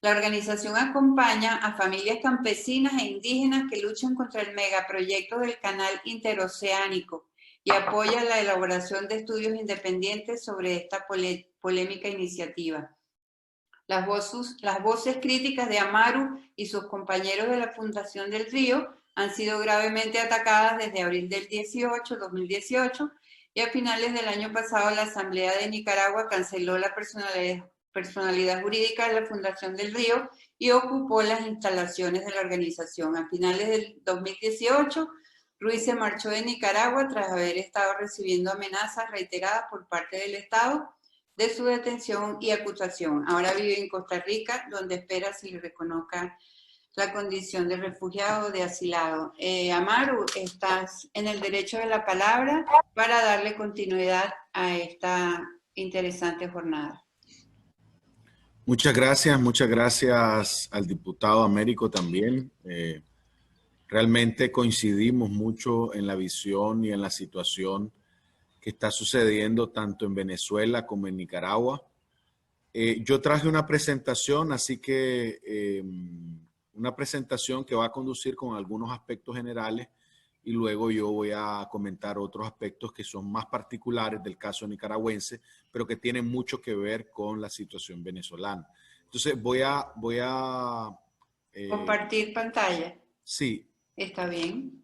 La organización acompaña a familias campesinas e indígenas que luchan contra el megaproyecto del Canal Interoceánico y apoya la elaboración de estudios independientes sobre esta polémica iniciativa. Las voces críticas de Amaru y sus compañeros de la Fundación del Río han sido gravemente atacadas desde abril del 2018, y a finales del año pasado la Asamblea de Nicaragua canceló la personalidad jurídica de la Fundación del Río y ocupó las instalaciones de la organización. A finales del 2018, Ruiz se marchó de Nicaragua tras haber estado recibiendo amenazas reiteradas por parte del Estado de su detención y acusación. Ahora vive en Costa Rica, donde espera se le reconozca la condición de refugiado o de asilado. Amaru, estás en el derecho de la palabra para darle continuidad a esta interesante jornada. Muchas gracias al diputado Américo también. Realmente coincidimos mucho en la visión y en la situación que está sucediendo tanto en Venezuela como en Nicaragua. Yo traje una presentación, así que una presentación que va a conducir con algunos aspectos generales y luego yo voy a comentar otros aspectos que son más particulares del caso nicaragüense, pero que tienen mucho que ver con la situación venezolana. Entonces voy a compartir pantalla. Sí. Está bien.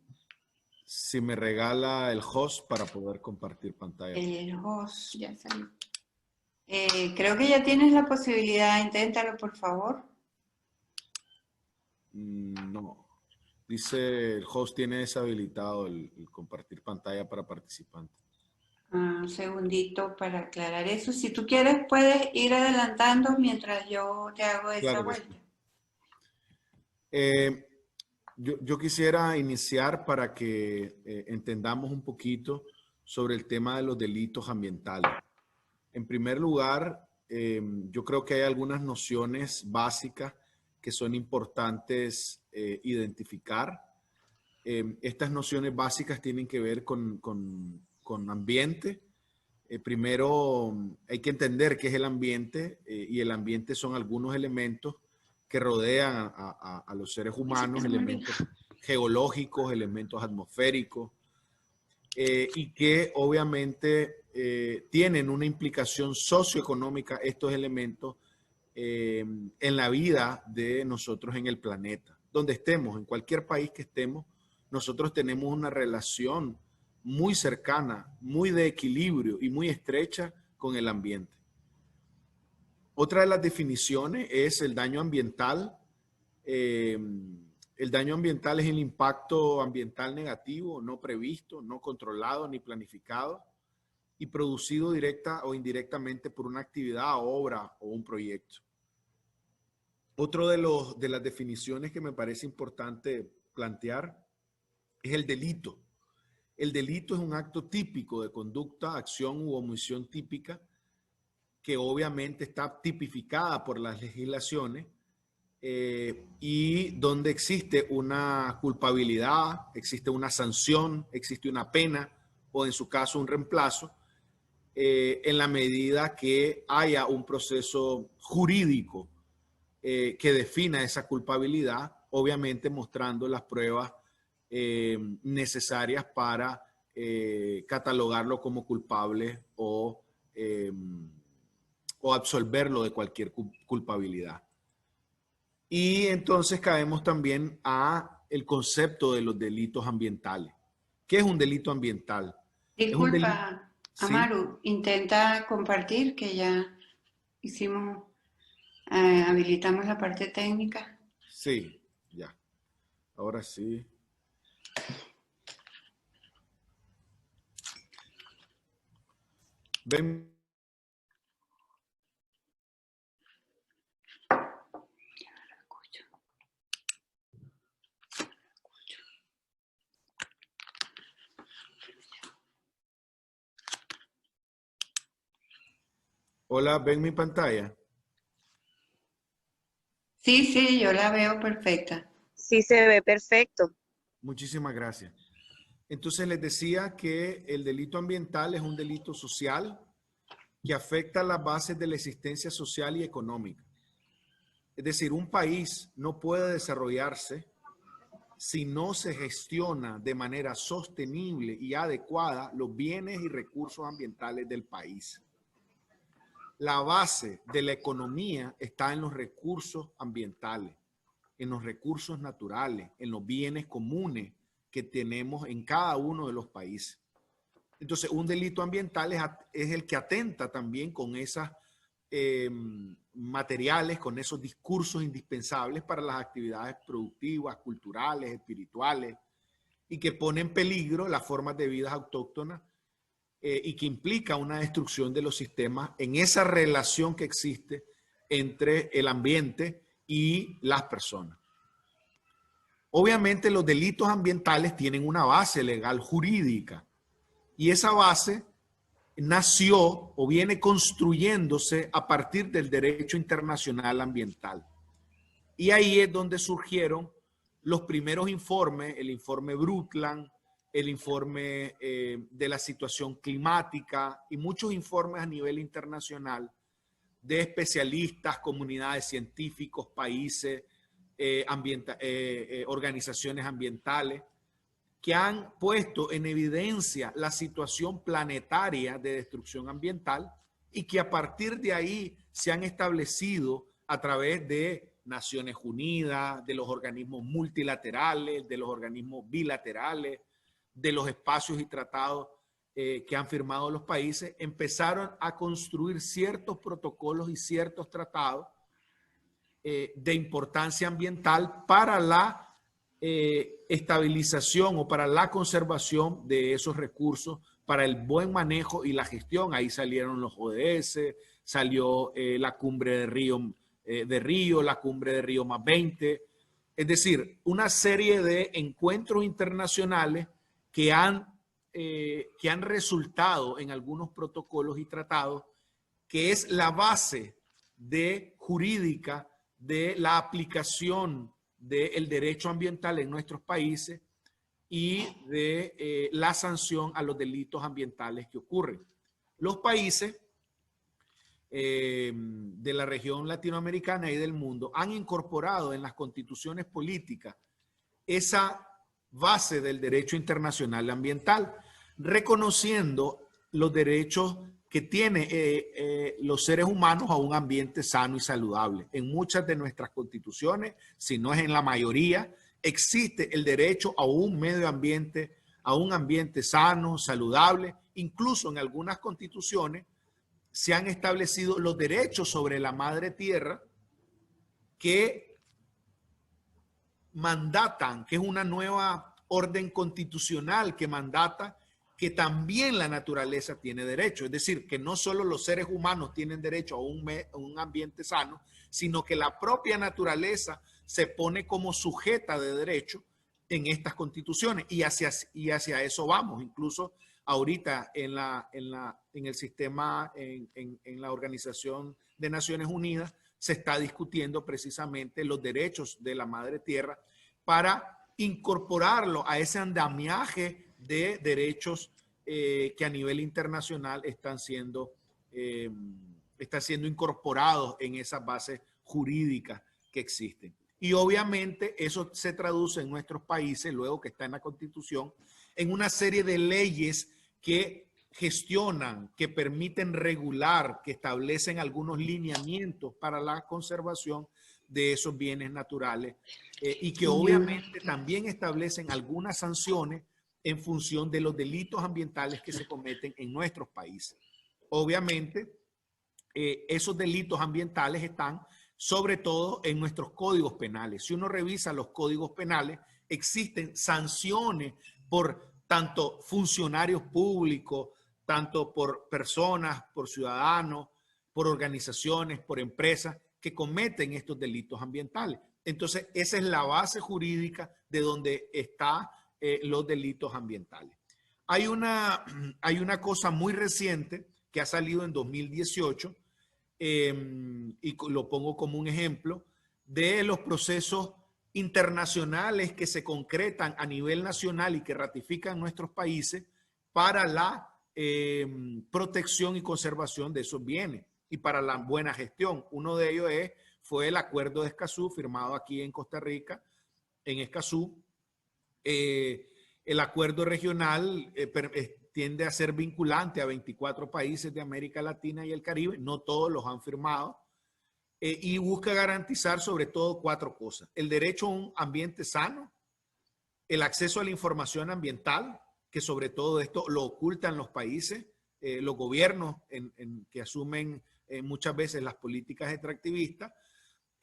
Si me regala el host para poder compartir pantalla. El host, ya salió. Creo que ya tienes la posibilidad, inténtalo por favor. No. Dice el host tiene deshabilitado el compartir pantalla para participantes. Un segundito para aclarar eso. Si tú quieres puedes ir adelantando mientras yo te hago esa vuelta. Yo quisiera iniciar para que entendamos un poquito sobre el tema de los delitos ambientales. En primer lugar, yo creo que hay algunas nociones básicas que son importantes identificar. Estas nociones básicas tienen que ver con ambiente. Primero, hay que entender qué es el ambiente y el ambiente son algunos elementos que rodean a los seres humanos, elementos geológicos, elementos atmosféricos, y que obviamente tienen una implicación socioeconómica estos elementos en la vida de nosotros en el planeta. Donde estemos, en cualquier país que estemos, nosotros tenemos una relación muy cercana, muy de equilibrio y muy estrecha con el ambiente. Otra de las definiciones es el daño ambiental. El daño ambiental es el impacto ambiental negativo, no previsto, no controlado ni planificado y producido directa o indirectamente por una actividad, obra o un proyecto. Otro de las definiciones que me parece importante plantear es el delito. El delito es un acto típico de conducta, acción u omisión típica que obviamente está tipificada por las legislaciones y donde existe una culpabilidad, existe una sanción, existe una pena o en su caso un reemplazo en la medida que haya un proceso jurídico que defina esa culpabilidad, obviamente mostrando las pruebas necesarias para catalogarlo como culpable o absolverlo de cualquier culpabilidad. Y entonces caemos también a el concepto de los delitos ambientales. ¿Qué es un delito ambiental? Disculpa, ¿Sí? Amaru, intenta compartir que ya hicimos, habilitamos la parte técnica. Sí, ya. Ahora sí. Ven. Hola, ¿ven mi pantalla? Sí, sí, yo la veo perfecta. Sí, se ve perfecto. Muchísimas gracias. Entonces les decía que el delito ambiental es un delito social que afecta las bases de la existencia social y económica. Es decir, un país no puede desarrollarse si no se gestiona de manera sostenible y adecuada los bienes y recursos ambientales del país. La base de la economía está en los recursos ambientales, en los recursos naturales, en los bienes comunes que tenemos en cada uno de los países. Entonces, un delito ambiental es el que atenta también con esos materiales, con esos discursos indispensables para las actividades productivas, culturales, espirituales, y que pone en peligro las formas de vida autóctonas y que implica una destrucción de los sistemas en esa relación que existe entre el ambiente y las personas. Obviamente los delitos ambientales tienen una base legal jurídica y esa base nació o viene construyéndose a partir del derecho internacional ambiental. Y ahí es donde surgieron los primeros informes, el informe Brundtland, el informe de la situación climática y muchos informes a nivel internacional de especialistas, comunidades científicos, países, organizaciones ambientales, que han puesto en evidencia la situación planetaria de destrucción ambiental y que a partir de ahí se han establecido a través de Naciones Unidas, de los organismos multilaterales, de los organismos bilaterales, de los espacios y tratados que han firmado los países, empezaron a construir ciertos protocolos y ciertos tratados de importancia ambiental para la estabilización o para la conservación de esos recursos, para el buen manejo y la gestión. Ahí salieron los ODS, salió la cumbre de Río, la cumbre de Río +20, es decir, una serie de encuentros internacionales que han resultado en algunos protocolos y tratados, que es la base jurídica de la aplicación del derecho ambiental en nuestros países y de la sanción a los delitos ambientales que ocurren. Los países de la región latinoamericana y del mundo han incorporado en las constituciones políticas esa base del derecho internacional ambiental, reconociendo los derechos que tiene los seres humanos a un ambiente sano y saludable. En muchas de nuestras constituciones, si no es en la mayoría, existe el derecho a un medio ambiente, a un ambiente sano, saludable. Incluso en algunas constituciones se han establecido los derechos sobre la madre tierra que mandatan, que es una nueva orden constitucional que mandata que también la naturaleza tiene derecho. Es decir, que no solo los seres humanos tienen derecho a un ambiente sano, sino que la propia naturaleza se pone como sujeta de derecho en estas constituciones y hacia eso vamos. Incluso ahorita en el sistema, en la Organización de Naciones Unidas, se está discutiendo precisamente los derechos de la madre tierra para incorporarlo a ese andamiaje de derechos que a nivel internacional están siendo incorporados en esas bases jurídicas que existen. Y obviamente eso se traduce en nuestros países, luego que está en la Constitución, en una serie de leyes que gestionan, que permiten regular, que establecen algunos lineamientos para la conservación de esos bienes naturales y que obviamente también establecen algunas sanciones en función de los delitos ambientales que se cometen en nuestros países. Obviamente, esos delitos ambientales están sobre todo en nuestros códigos penales. Si uno revisa los códigos penales, existen sanciones por tanto funcionarios públicos, tanto por personas, por ciudadanos, por organizaciones, por empresas que cometen estos delitos ambientales. Entonces, esa es la base jurídica de donde están los delitos ambientales. Hay una cosa muy reciente que ha salido en 2018 y lo pongo como un ejemplo de los procesos internacionales que se concretan a nivel nacional y que ratifican nuestros países para la protección y conservación de esos bienes y para la buena gestión. Uno de ellos fue el Acuerdo de Escazú, firmado aquí en Costa Rica, en Escazú. El acuerdo regional tiende a ser vinculante a 24 países de América Latina y el Caribe. No todos los han firmado. Y busca garantizar sobre todo 4 cosas. El derecho a un ambiente sano, el acceso a la información ambiental, que sobre todo esto lo ocultan los países, los gobiernos que asumen muchas veces las políticas extractivistas,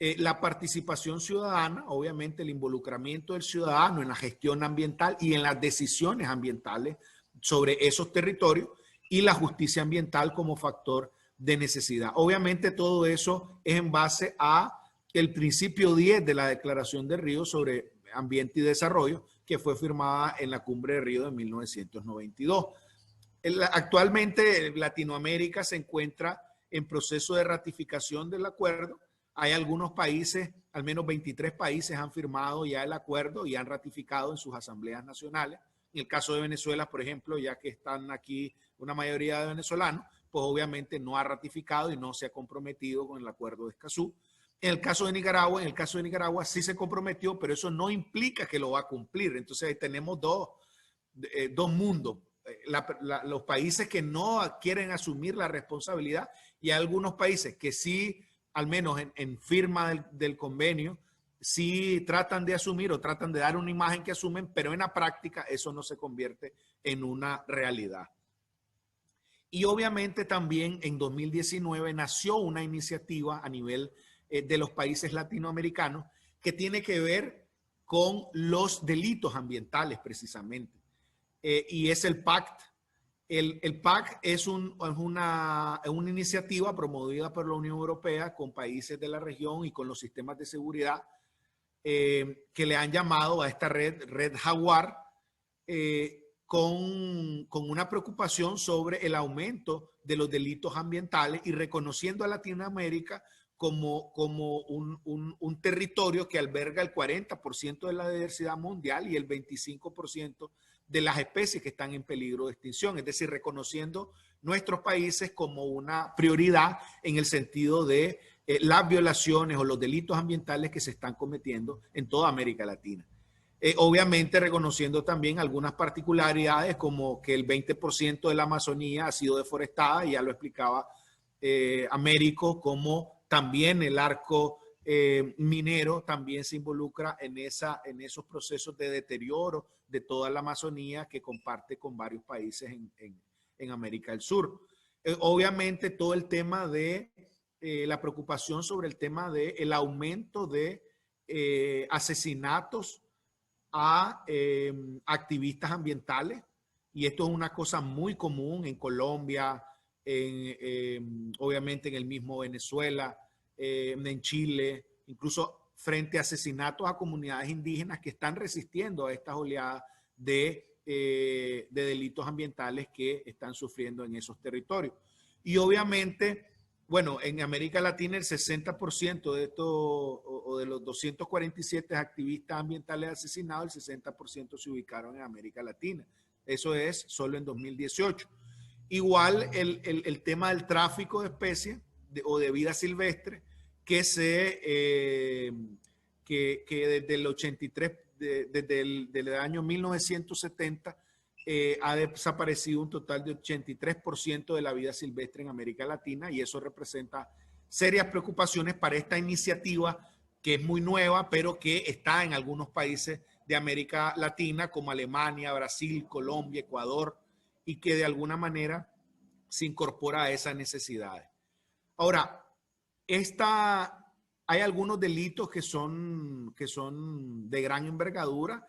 la participación ciudadana, obviamente el involucramiento del ciudadano en la gestión ambiental y en las decisiones ambientales sobre esos territorios y la justicia ambiental como factor de necesidad. Obviamente todo eso es en base a el principio 10 de la Declaración de Río sobre Ambiente y Desarrollo, que fue firmada en la Cumbre de Río de 1992. Actualmente Latinoamérica se encuentra en proceso de ratificación del acuerdo. Hay algunos países, al menos 23 países han firmado ya el acuerdo y han ratificado en sus asambleas nacionales. En el caso de Venezuela, por ejemplo, ya que están aquí una mayoría de venezolanos, pues obviamente no ha ratificado y no se ha comprometido con el Acuerdo de Escazú. En el caso de Nicaragua sí se comprometió, pero eso no implica que lo va a cumplir. Entonces ahí tenemos dos mundos. Los países que no quieren asumir la responsabilidad y hay algunos países que sí, al menos en firma del convenio, sí tratan de asumir o tratan de dar una imagen que asumen, pero en la práctica eso no se convierte en una realidad. Y obviamente también en 2019 nació una iniciativa a nivel de los países latinoamericanos que tiene que ver con los delitos ambientales precisamente. Y es el PACT. El PACT es una iniciativa promovida por la Unión Europea con países de la región y con los sistemas de seguridad que le han llamado a esta red Jaguar con una preocupación sobre el aumento de los delitos ambientales y reconociendo a Latinoamérica como un territorio que alberga el 40% de la diversidad mundial y el 25% de las especies que están en peligro de extinción. Es decir, reconociendo nuestros países como una prioridad en el sentido de las violaciones o los delitos ambientales que se están cometiendo en toda América Latina. Obviamente reconociendo también algunas particularidades como que el 20% de la Amazonía ha sido deforestada, y ya lo explicaba Américo, como también el arco minero también se involucra en esos procesos de deterioro de toda la Amazonía que comparte con varios países en América del Sur. Obviamente todo el tema de la preocupación sobre el tema del aumento de asesinatos a activistas ambientales, y esto es una cosa muy común en Colombia, obviamente en el mismo Venezuela, en Chile, incluso frente a asesinatos a comunidades indígenas que están resistiendo a estas oleadas de delitos ambientales que están sufriendo en esos territorios. Y obviamente, bueno, en América Latina el 60% de estos, o de los 247 activistas ambientales asesinados, el 60% se ubicaron en América Latina. Eso es solo en 2018. Igual el tema del tráfico de especies o de vida silvestre, que desde el 83, desde el año 1970, ha desaparecido un total de 83% de la vida silvestre en América Latina, y eso representa serias preocupaciones para esta iniciativa que es muy nueva, pero que está en algunos países de América Latina como Alemania, Brasil, Colombia, Ecuador, y que de alguna manera se incorpora a esas necesidades. Ahora, hay algunos delitos que son de gran envergadura,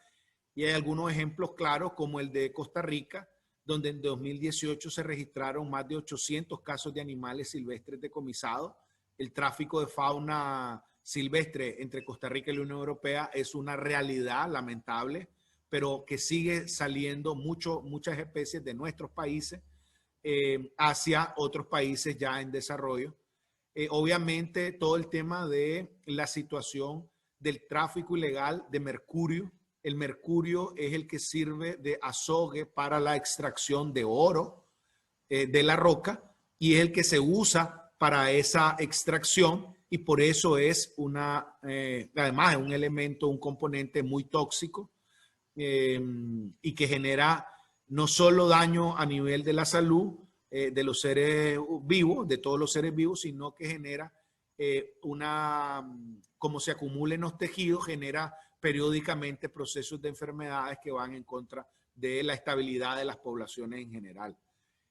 y hay algunos ejemplos claros como el de Costa Rica, donde en 2018 se registraron más de 800 casos de animales silvestres decomisados. El tráfico de fauna silvestre entre Costa Rica y la Unión Europea es una realidad lamentable, pero que sigue saliendo muchas especies de nuestros países hacia otros países ya en desarrollo. Obviamente todo el tema de la situación del tráfico ilegal de mercurio. El mercurio es el que sirve de azogue para la extracción de oro de la roca, y es el que se usa para esa extracción, y por eso es además es un elemento, un componente muy tóxico y que genera no solo daño a nivel de la salud de los seres vivos, de todos los seres vivos, sino que genera como se acumula en los tejidos, genera periódicamente procesos de enfermedades que van en contra de la estabilidad de las poblaciones en general.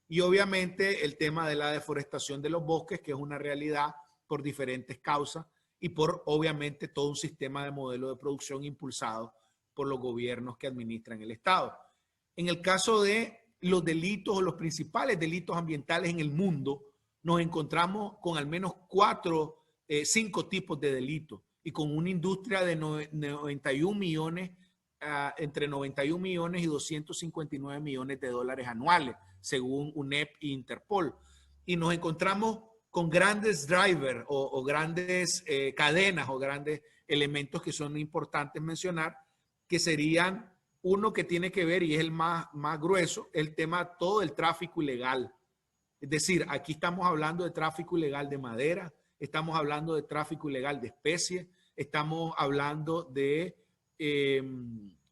Y obviamente el tema de la deforestación de los bosques, que es una realidad por diferentes causas y por obviamente todo un sistema de modelo de producción impulsado por los gobiernos que administran el Estado. En el caso de los delitos o los principales delitos ambientales en el mundo, nos encontramos con al menos 5 tipos de delitos, y con una industria de 91 millones, entre 91 millones y 259 millones de dólares anuales, según UNEP e Interpol. Y nos encontramos con grandes drivers o grandes cadenas o grandes elementos que son importantes mencionar, que serían uno que tiene que ver, y es el más grueso, el tema todo el tráfico ilegal. Es decir, aquí estamos hablando de tráfico ilegal de madera, estamos hablando de tráfico ilegal de especies, estamos hablando de,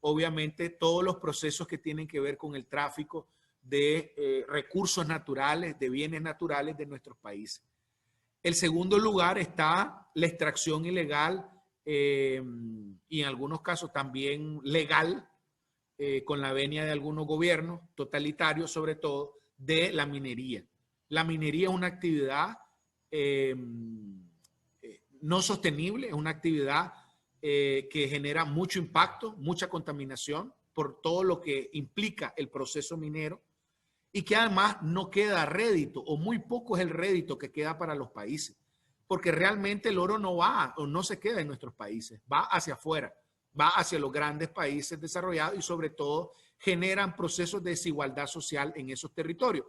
obviamente, todos los procesos que tienen que ver con el tráfico de recursos naturales, de bienes naturales de nuestros países. En segundo lugar está la extracción ilegal y en algunos casos también legal, con la venia de algunos gobiernos totalitarios, sobre todo, de la minería. La minería es una actividad no sostenible, es una actividad que genera mucho impacto, mucha contaminación por todo lo que implica el proceso minero, y que además no queda rédito, o muy poco es el rédito que queda para los países, porque realmente el oro no va o no se queda en nuestros países, va hacia afuera, va hacia los grandes países desarrollados, y sobre todo generan procesos de desigualdad social en esos territorios.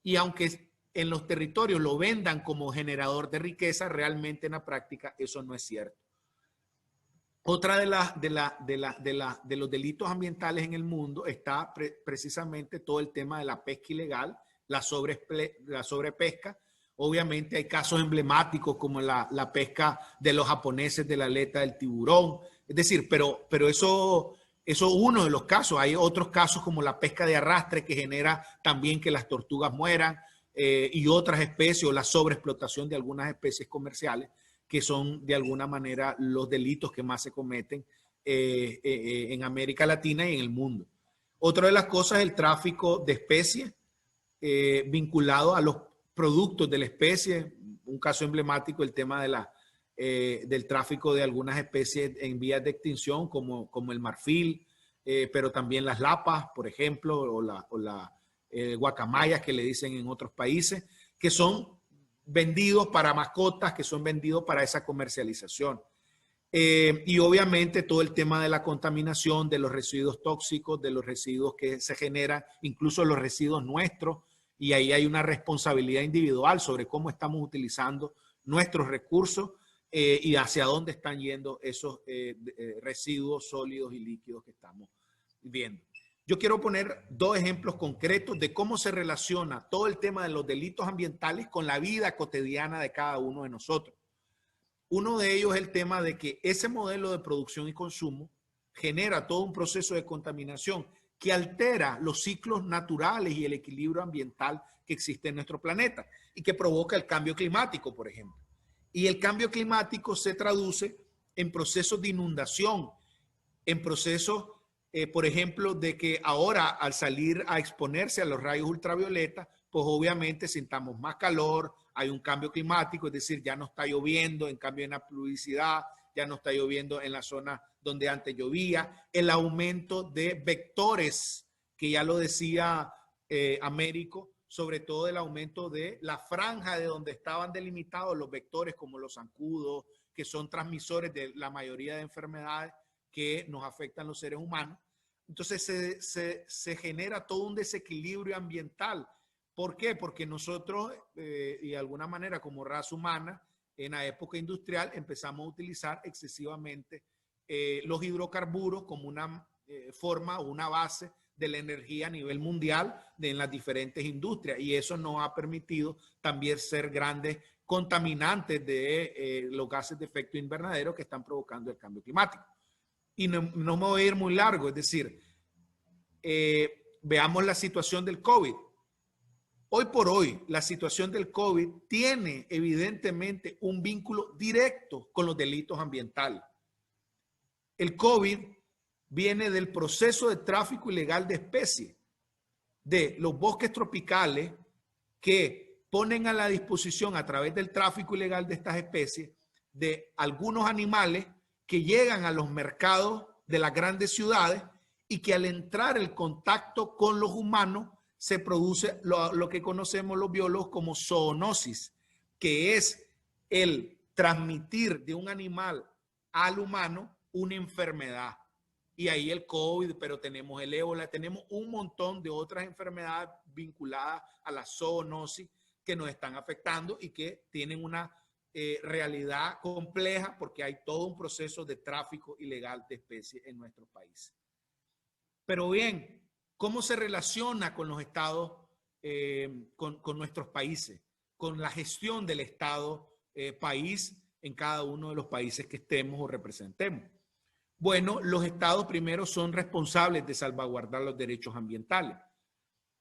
Y aunque en los territorios lo vendan como generador de riqueza, realmente en la práctica eso no es cierto. Otra de los delitos ambientales en el mundo está precisamente todo el tema de la pesca ilegal, la sobrepesca. Obviamente hay casos emblemáticos como la pesca de los japoneses de la aleta del tiburón. Es decir, pero eso Eso es uno de los casos. Hay otros casos como la pesca de arrastre que genera también que las tortugas mueran y otras especies o la sobreexplotación de algunas especies comerciales que son de alguna manera los delitos que más se cometen en América Latina y en el mundo. Otra de las cosas es el tráfico de especies vinculado a los productos de la especie. Un caso emblemático, el tema de del tráfico de algunas especies en vías de extinción, como el marfil, pero también las lapas, por ejemplo, o la guacamayas que le dicen en otros países, que son vendidos para mascotas, que son vendidos para esa comercialización. Y obviamente todo el tema de la contaminación, de los residuos tóxicos, de los residuos que se generan, incluso los residuos nuestros, y ahí hay una responsabilidad individual sobre cómo estamos utilizando nuestros recursos y hacia dónde están yendo esos residuos sólidos y líquidos que estamos viendo. Yo quiero poner dos ejemplos concretos de cómo se relaciona todo el tema de los delitos ambientales con la vida cotidiana de cada uno de nosotros. Uno de ellos es el tema de que ese modelo de producción y consumo genera todo un proceso de contaminación que altera los ciclos naturales y el equilibrio ambiental que existe en nuestro planeta y que provoca el cambio climático, por ejemplo. Y el cambio climático se traduce en procesos de inundación, en procesos, por ejemplo, de que ahora al salir a exponerse a los rayos ultravioleta, pues obviamente sintamos más calor, hay un cambio climático, es decir, ya no está lloviendo, en cambio en la pluviosidad, ya no está lloviendo en la zona donde antes llovía, el aumento de vectores, que ya lo decía Américo, sobre todo el aumento de la franja de donde estaban delimitados los vectores como los zancudos, que son transmisores de la mayoría de enfermedades que nos afectan los seres humanos. Entonces se genera todo un desequilibrio ambiental. ¿Por qué? Porque nosotros, y de alguna manera como raza humana, en la época industrial empezamos a utilizar excesivamente los hidrocarburos como una forma o una base de la energía a nivel mundial en las diferentes industrias. Y eso nos ha permitido también ser grandes contaminantes de los gases de efecto invernadero que están provocando el cambio climático. Y no me voy a ir muy largo, es decir, veamos la situación del COVID. Hoy por hoy, la situación del COVID tiene evidentemente un vínculo directo con los delitos ambientales. El COVID viene del proceso de tráfico ilegal de especies, de los bosques tropicales que ponen a la disposición a través del tráfico ilegal de estas especies de algunos animales que llegan a los mercados de las grandes ciudades y que al entrar el contacto con los humanos se produce lo que conocemos los biólogos como zoonosis, que es el transmitir de un animal al humano una enfermedad. Y ahí el COVID, pero tenemos el ébola, tenemos un montón de otras enfermedades vinculadas a la zoonosis que nos están afectando y que tienen una realidad compleja porque hay todo un proceso de tráfico ilegal de especies en nuestro país. Pero bien, ¿cómo se relaciona con los estados, con nuestros países, con la gestión del estado país en cada uno de los países que estemos o representemos? Bueno, los estados primero son responsables de salvaguardar los derechos ambientales.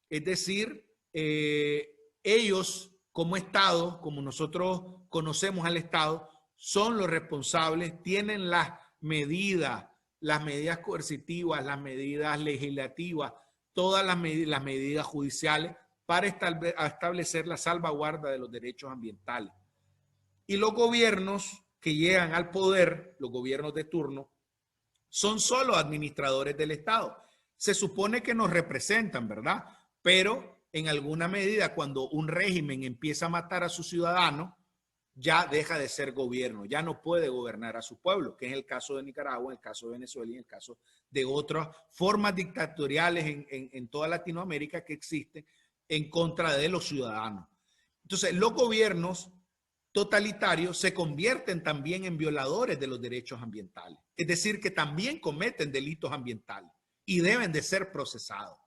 Es decir, ellos como estado, como nosotros conocemos al estado, son los responsables, tienen las medidas coercitivas, las medidas legislativas, todas las medidas judiciales para establecer la salvaguarda de los derechos ambientales. Y los gobiernos que llegan al poder, los gobiernos de turno, son solo administradores del Estado. Se supone que nos representan, ¿verdad? Pero en alguna medida, cuando un régimen empieza a matar a sus ciudadanos, ya deja de ser gobierno, ya no puede gobernar a su pueblo, que es el caso de Nicaragua, el caso de Venezuela y en el caso de otras formas dictatoriales en toda Latinoamérica que existen en contra de los ciudadanos. Entonces, los gobiernos totalitarios se convierten también en violadores de los derechos ambientales. Es decir, que también cometen delitos ambientales y deben de ser procesados.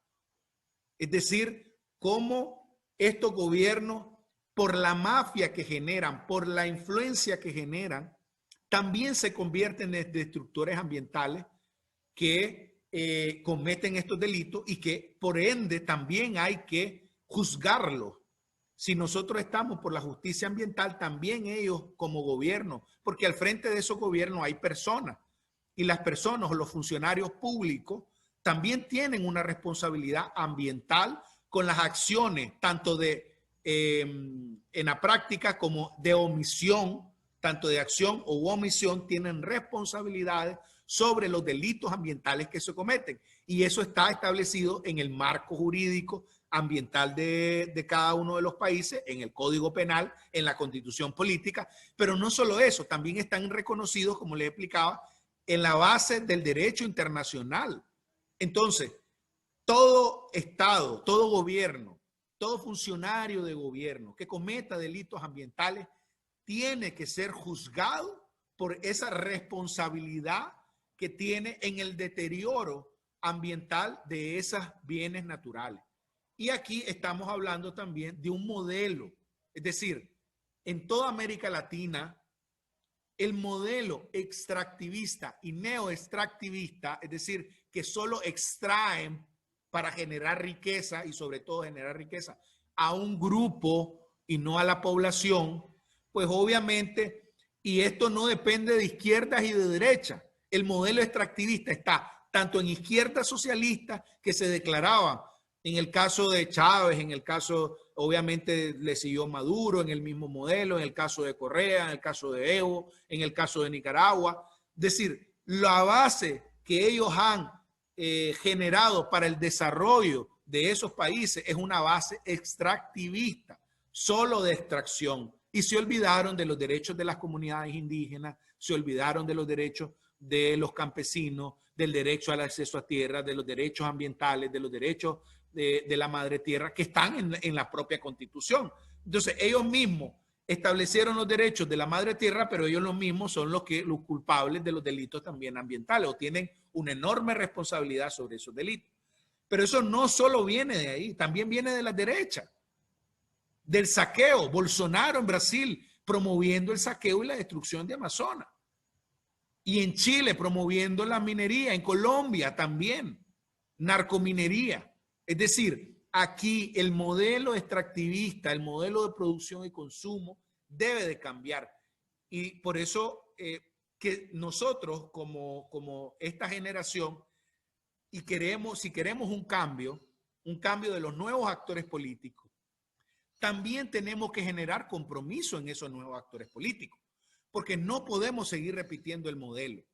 Es decir, cómo estos gobiernos, por la mafia que generan, por la influencia que generan, también se convierten en destructores ambientales que cometen estos delitos y que por ende también hay que juzgarlos. Si nosotros estamos por la justicia ambiental, también ellos como gobierno, porque al frente de esos gobiernos hay personas y las personas o los funcionarios públicos también tienen una responsabilidad ambiental con las acciones, tanto de en la práctica como de omisión, tanto de acción o omisión, tienen responsabilidades sobre los delitos ambientales que se cometen. Y eso está establecido en el marco jurídico ambiental de cada uno de los países, en el Código Penal, en la Constitución Política. Pero no solo eso, también están reconocidos, como les explicaba, en la base del derecho internacional. Entonces, todo Estado, todo gobierno, todo funcionario de gobierno que cometa delitos ambientales tiene que ser juzgado por esa responsabilidad que tiene en el deterioro ambiental de esos bienes naturales. Y aquí estamos hablando también de un modelo, es decir, en toda América Latina, el modelo extractivista y neoextractivista, es decir, que solo extraen para generar riqueza y sobre todo generar riqueza a un grupo y no a la población, pues obviamente, y esto no depende de izquierdas y de derechas, el modelo extractivista está tanto en izquierda socialista que se declaraba en el caso de Chávez, en el caso, obviamente le siguió Maduro en el mismo modelo, en el caso de Correa, en el caso de Evo, en el caso de Nicaragua. Es decir, la base que ellos han generado para el desarrollo de esos países es una base extractivista, solo de extracción. Y se olvidaron de los derechos de las comunidades indígenas, se olvidaron de los derechos de los campesinos, del derecho al acceso a tierra, de los derechos ambientales, de los derechos de la madre tierra que están en la propia Constitución. Entonces, ellos mismos establecieron los derechos de la madre tierra, pero ellos los mismos son los culpables de los delitos también ambientales o tienen una enorme responsabilidad sobre esos delitos. Pero eso no solo viene de ahí, también viene de la derecha, del saqueo. Bolsonaro en Brasil promoviendo el saqueo y la destrucción de Amazonas. Y en Chile promoviendo la minería, en Colombia también, narcominería. Es decir, aquí el modelo extractivista, el modelo de producción y consumo debe de cambiar. Y por eso que nosotros como esta generación, y si queremos un cambio de los nuevos actores políticos, también tenemos que generar compromiso en esos nuevos actores políticos, porque no podemos seguir repitiendo el modelo.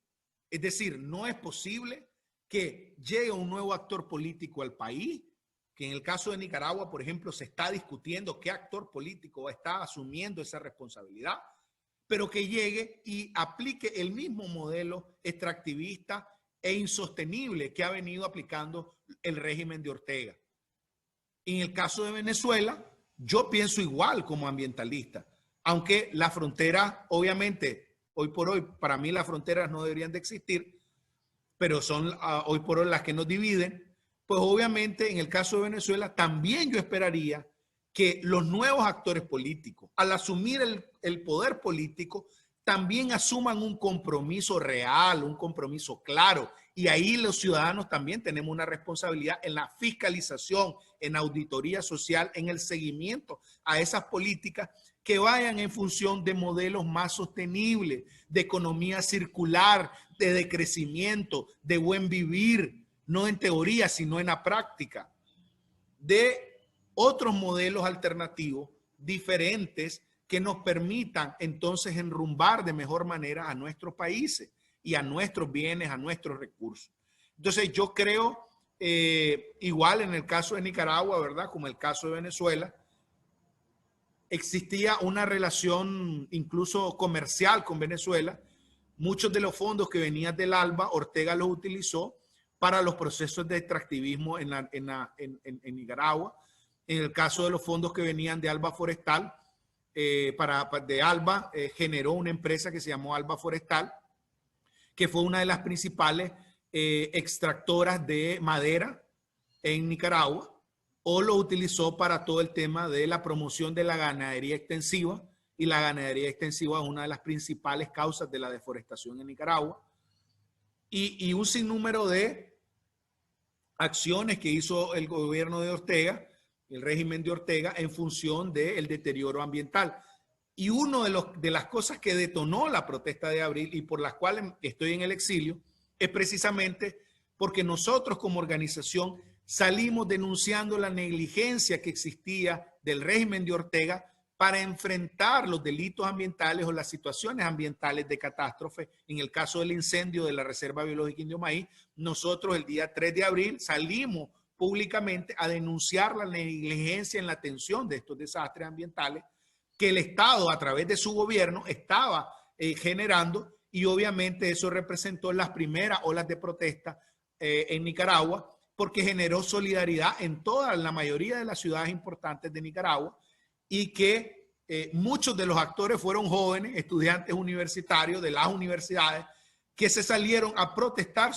Es decir, no es posible que llegue un nuevo actor político al país, que en el caso de Nicaragua, por ejemplo, se está discutiendo qué actor político está asumiendo esa responsabilidad, pero que llegue y aplique el mismo modelo extractivista e insostenible que ha venido aplicando el régimen de Ortega. En el caso de Venezuela, yo pienso igual como ambientalista, aunque la frontera, obviamente, hoy por hoy, para mí las fronteras no deberían de existir, pero son hoy por hoy las que nos dividen. Pues obviamente en el caso de Venezuela también yo esperaría que los nuevos actores políticos, al asumir el poder político, también asuman un compromiso real, un compromiso claro. Y ahí los ciudadanos también tenemos una responsabilidad en la fiscalización, en auditoría social, en el seguimiento a esas políticas que vayan en función de modelos más sostenibles, de economía circular, de decrecimiento, de buen vivir, no en teoría, sino en la práctica, de otros modelos alternativos diferentes que nos permitan entonces enrumbar de mejor manera a nuestros países y a nuestros bienes, a nuestros recursos. Entonces yo creo, igual en el caso de Nicaragua, ¿verdad? Como el caso de Venezuela, existía una relación incluso comercial con Venezuela. Muchos de los fondos que venían del ALBA, Ortega los utilizó para los procesos de extractivismo en Nicaragua. En el caso de los fondos que venían de ALBA Forestal, de ALBA generó una empresa que se llamó ALBA Forestal, que fue una de las principales extractoras de madera en Nicaragua, o lo utilizó para todo el tema de la promoción de la ganadería extensiva, y la ganadería extensiva es una de las principales causas de la deforestación en Nicaragua, y un sinnúmero de acciones que hizo el gobierno de Ortega, el régimen de Ortega, en función del deterioro ambiental. Y una de las cosas que detonó la protesta de abril y por las cuales estoy en el exilio es precisamente porque nosotros como organización salimos denunciando la negligencia que existía del régimen de Ortega para enfrentar los delitos ambientales o las situaciones ambientales de catástrofe. En el caso del incendio de la Reserva Biológica Indio Maíz, nosotros el día 3 de abril salimos públicamente a denunciar la negligencia en la atención de estos desastres ambientales que el Estado a través de su gobierno estaba generando, y obviamente eso representó las primeras olas de protesta en Nicaragua, porque generó solidaridad en la mayoría de las ciudades importantes de Nicaragua, y que muchos de los actores fueron jóvenes, estudiantes universitarios de las universidades, que se salieron a protestar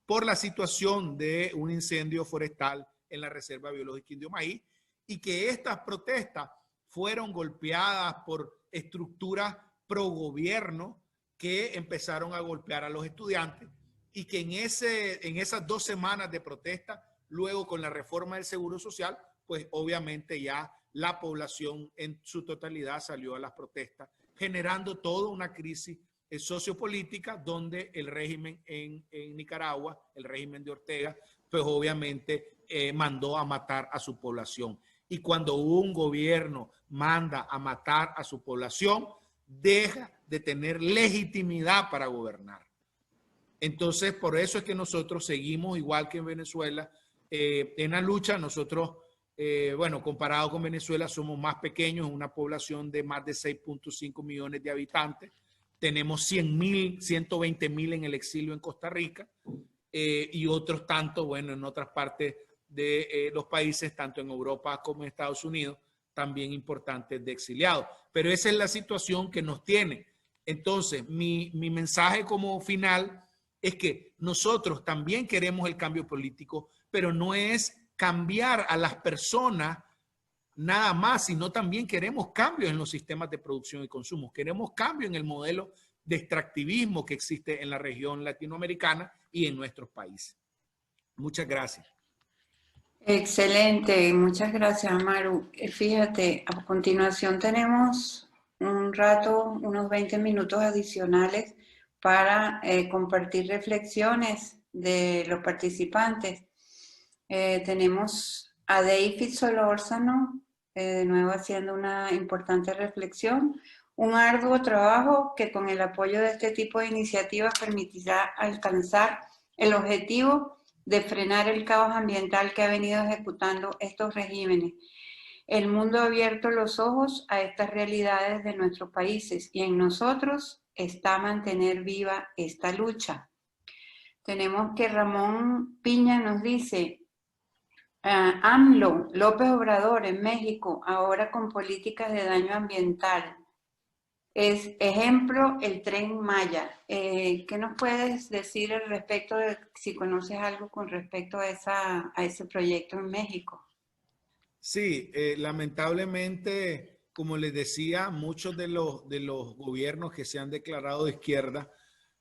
por la situación de un incendio forestal en la Reserva Biológica Indio Maíz, y que estas protestas fueron golpeadas por estructuras pro gobierno que empezaron a golpear a los estudiantes, y que en esas 2 semanas de protesta, luego con la reforma del Seguro Social, pues obviamente ya la población en su totalidad salió a las protestas, generando toda una crisis sociopolítica donde el régimen en Nicaragua, el régimen de Ortega, pues obviamente mandó a matar a su población. Y cuando un gobierno manda a matar a su población, deja de tener legitimidad para gobernar. Entonces, por eso es que nosotros seguimos, igual que en Venezuela, en la lucha. Nosotros, bueno, comparado con Venezuela, somos más pequeños, una población de más de 6.5 millones de habitantes. Tenemos 100.000, 120.000 en el exilio en Costa Rica, y otros tantos, bueno, en otras partes de los países, tanto en Europa como en Estados Unidos, también importantes de exiliados. Pero esa es la situación que nos tiene. Entonces, mi mensaje como final es que nosotros también queremos el cambio político, pero no es cambiar a las personas nada más, sino también queremos cambios en los sistemas de producción y consumo. Queremos cambio en el modelo de extractivismo que existe en la región latinoamericana y en nuestros países. Muchas gracias. Excelente, muchas gracias, Amaru. Fíjate, a continuación tenemos un rato, unos 20 minutos adicionales para compartir reflexiones de los participantes. Tenemos a David Solórzano, de nuevo haciendo una importante reflexión. Un arduo trabajo que con el apoyo de este tipo de iniciativas permitirá alcanzar el objetivo de frenar el caos ambiental que ha venido ejecutando estos regímenes. El mundo ha abierto los ojos a estas realidades de nuestros países y en nosotros está mantener viva esta lucha. Tenemos que Ramón Piña nos dice, AMLO, López Obrador en México, ahora con políticas de daño ambiental. Es ejemplo el Tren Maya. ¿Qué nos puedes decir al respecto de si conoces algo con respecto a ese proyecto en México? Sí, lamentablemente, como les decía, muchos de los gobiernos que se han declarado de izquierda,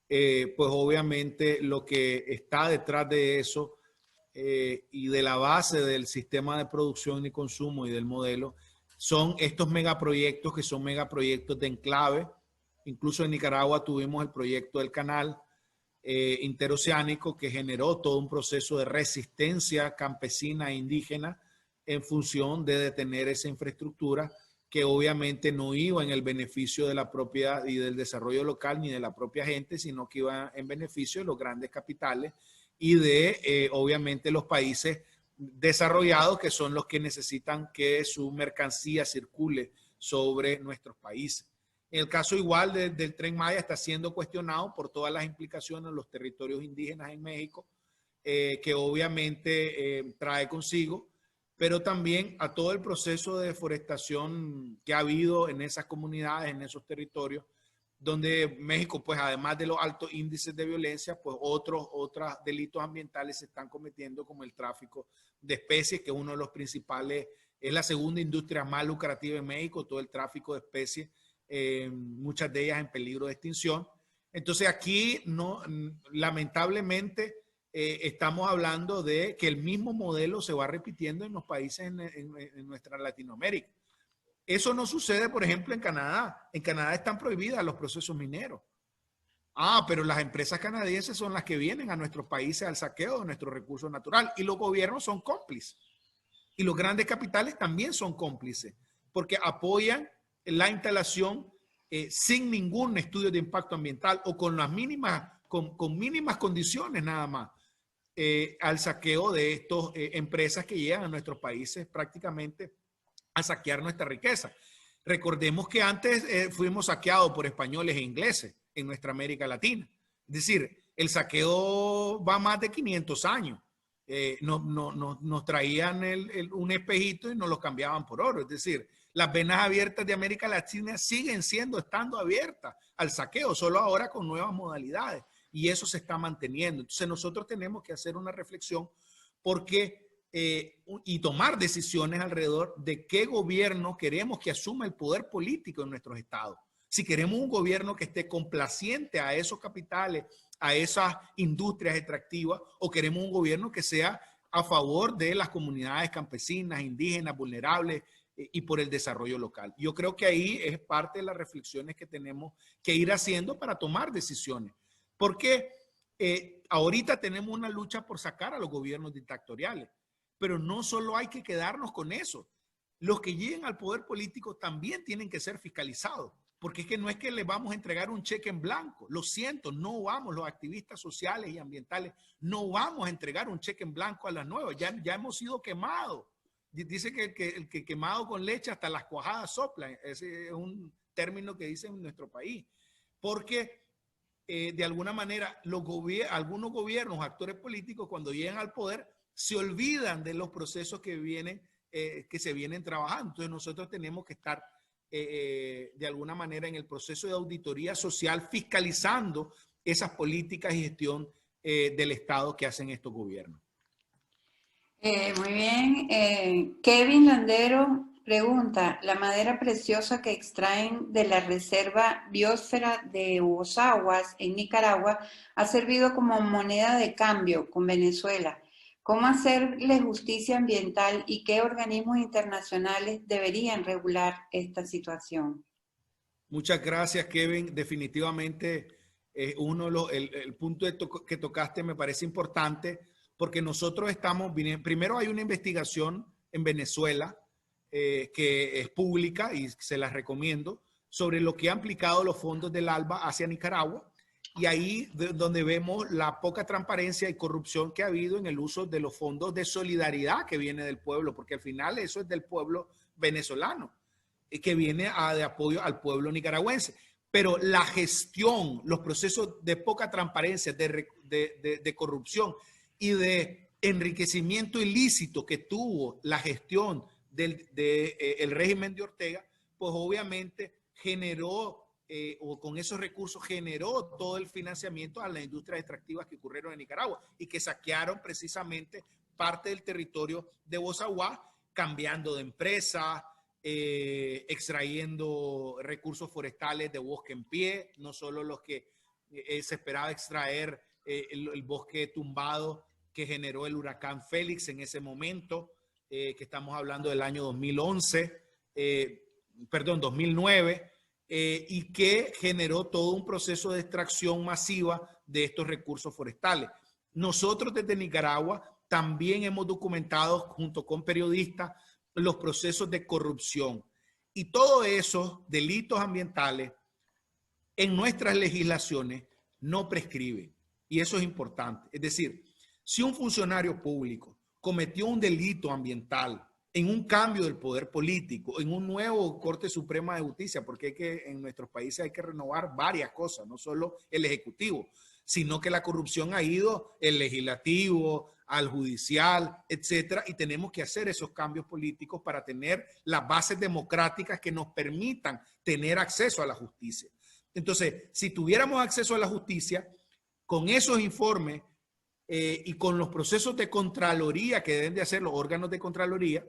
pues obviamente lo que está detrás de eso y de la base del sistema de producción y consumo y del modelo son estos megaproyectos que son megaproyectos de enclave. Incluso en Nicaragua tuvimos el proyecto del canal interoceánico que generó todo un proceso de resistencia campesina e indígena en función de detener esa infraestructura que obviamente no iba en el beneficio de la propiedad y del desarrollo local ni de la propia gente, sino que iba en beneficio de los grandes capitales y de obviamente los países desarrollados, que son los que necesitan que su mercancía circule sobre nuestros países. En el caso igual del Tren Maya está siendo cuestionado por todas las implicaciones en los territorios indígenas en México, que obviamente trae consigo, pero también a todo el proceso de deforestación que ha habido en esas comunidades, en esos territorios, donde México, pues además de los altos índices de violencia, pues otros delitos ambientales se están cometiendo, como el tráfico de especies, que es uno de los principales, es la segunda industria más lucrativa en México, todo el tráfico de especies, muchas de ellas en peligro de extinción. Entonces aquí, no, lamentablemente, estamos hablando de que el mismo modelo se va repitiendo en los países en nuestra Latinoamérica. Eso no sucede, por ejemplo, en Canadá. En Canadá están prohibidos los procesos mineros. Ah, pero las empresas canadienses son las que vienen a nuestros países al saqueo de nuestros recursos naturales y los gobiernos son cómplices. Y los grandes capitales también son cómplices porque apoyan la instalación sin ningún estudio de impacto ambiental o con las mínimas, con mínimas condiciones nada más al saqueo de estas empresas que llegan a nuestros países prácticamente a saquear nuestra riqueza. Recordemos que antes fuimos saqueados por españoles e ingleses en nuestra América Latina. Es decir, el saqueo va más de 500 años. Nos traían un espejito y nos lo cambiaban por oro. Es decir, las venas abiertas de América Latina siguen estando abiertas al saqueo, solo ahora con nuevas modalidades. Y eso se está manteniendo. Entonces nosotros tenemos que hacer una reflexión y tomar decisiones alrededor de qué gobierno queremos que asuma el poder político en nuestros estados. Si queremos un gobierno que esté complaciente a esos capitales, a esas industrias extractivas, o queremos un gobierno que sea a favor de las comunidades campesinas, indígenas, vulnerables y por el desarrollo local. Yo creo que ahí es parte de las reflexiones que tenemos que ir haciendo para tomar decisiones. Porque ahorita tenemos una lucha por sacar a los gobiernos dictatoriales, pero no solo hay que quedarnos con eso. Los que lleguen al poder político también tienen que ser fiscalizados. Porque es que no es que les vamos a entregar un cheque en blanco. Lo siento, no vamos, los activistas sociales y ambientales, no vamos a entregar un cheque en blanco a las nuevas. Ya hemos sido quemados. Dice que el que quemado con leche hasta las cuajadas soplan. Ese es un término que dicen en nuestro país. Porque de alguna manera algunos gobiernos, actores políticos, cuando llegan al poder, se olvidan de los procesos que se vienen trabajando. Entonces nosotros tenemos que estar de alguna manera en el proceso de auditoría social, fiscalizando esas políticas y gestión del Estado que hacen estos gobiernos. Muy bien. Kevin Landero pregunta, ¿la madera preciosa que extraen de la Reserva Biosfera de Osaguas en Nicaragua ha servido como moneda de cambio con Venezuela? ¿Cómo hacerle justicia ambiental y qué organismos internacionales deberían regular esta situación? Muchas gracias, Kevin. Definitivamente, el punto que tocaste me parece importante porque nosotros primero hay una investigación en Venezuela que es pública y se las recomiendo sobre lo que han aplicado los fondos del ALBA hacia Nicaragua. Y ahí donde vemos la poca transparencia y corrupción que ha habido en el uso de los fondos de solidaridad que viene del pueblo, porque al final eso es del pueblo venezolano, que viene de apoyo al pueblo nicaragüense. Pero la gestión, los procesos de poca transparencia, de corrupción y de enriquecimiento ilícito que tuvo la gestión del régimen de Ortega, pues obviamente generó o con esos recursos generó todo el financiamiento a las industrias extractivas que ocurrieron en Nicaragua y que saquearon precisamente parte del territorio de Bozaguá, cambiando de empresa, extrayendo recursos forestales de bosque en pie, no solo los que se esperaba extraer el bosque tumbado que generó el huracán Félix en ese momento, que estamos hablando del año 2009, y que generó todo un proceso de extracción masiva de estos recursos forestales. Nosotros desde Nicaragua también hemos documentado junto con periodistas los procesos de corrupción y todos esos delitos ambientales en nuestras legislaciones no prescriben y eso es importante. Es decir, si un funcionario público cometió un delito ambiental en un cambio del poder político, en un nuevo Corte Suprema de Justicia, porque en nuestros países hay que renovar varias cosas, no solo el Ejecutivo, sino que la corrupción ha ido el legislativo, al judicial, etcétera, y tenemos que hacer esos cambios políticos para tener las bases democráticas que nos permitan tener acceso a la justicia. Entonces, si tuviéramos acceso a la justicia, con esos informes y con los procesos de Contraloría que deben de hacer los órganos de Contraloría,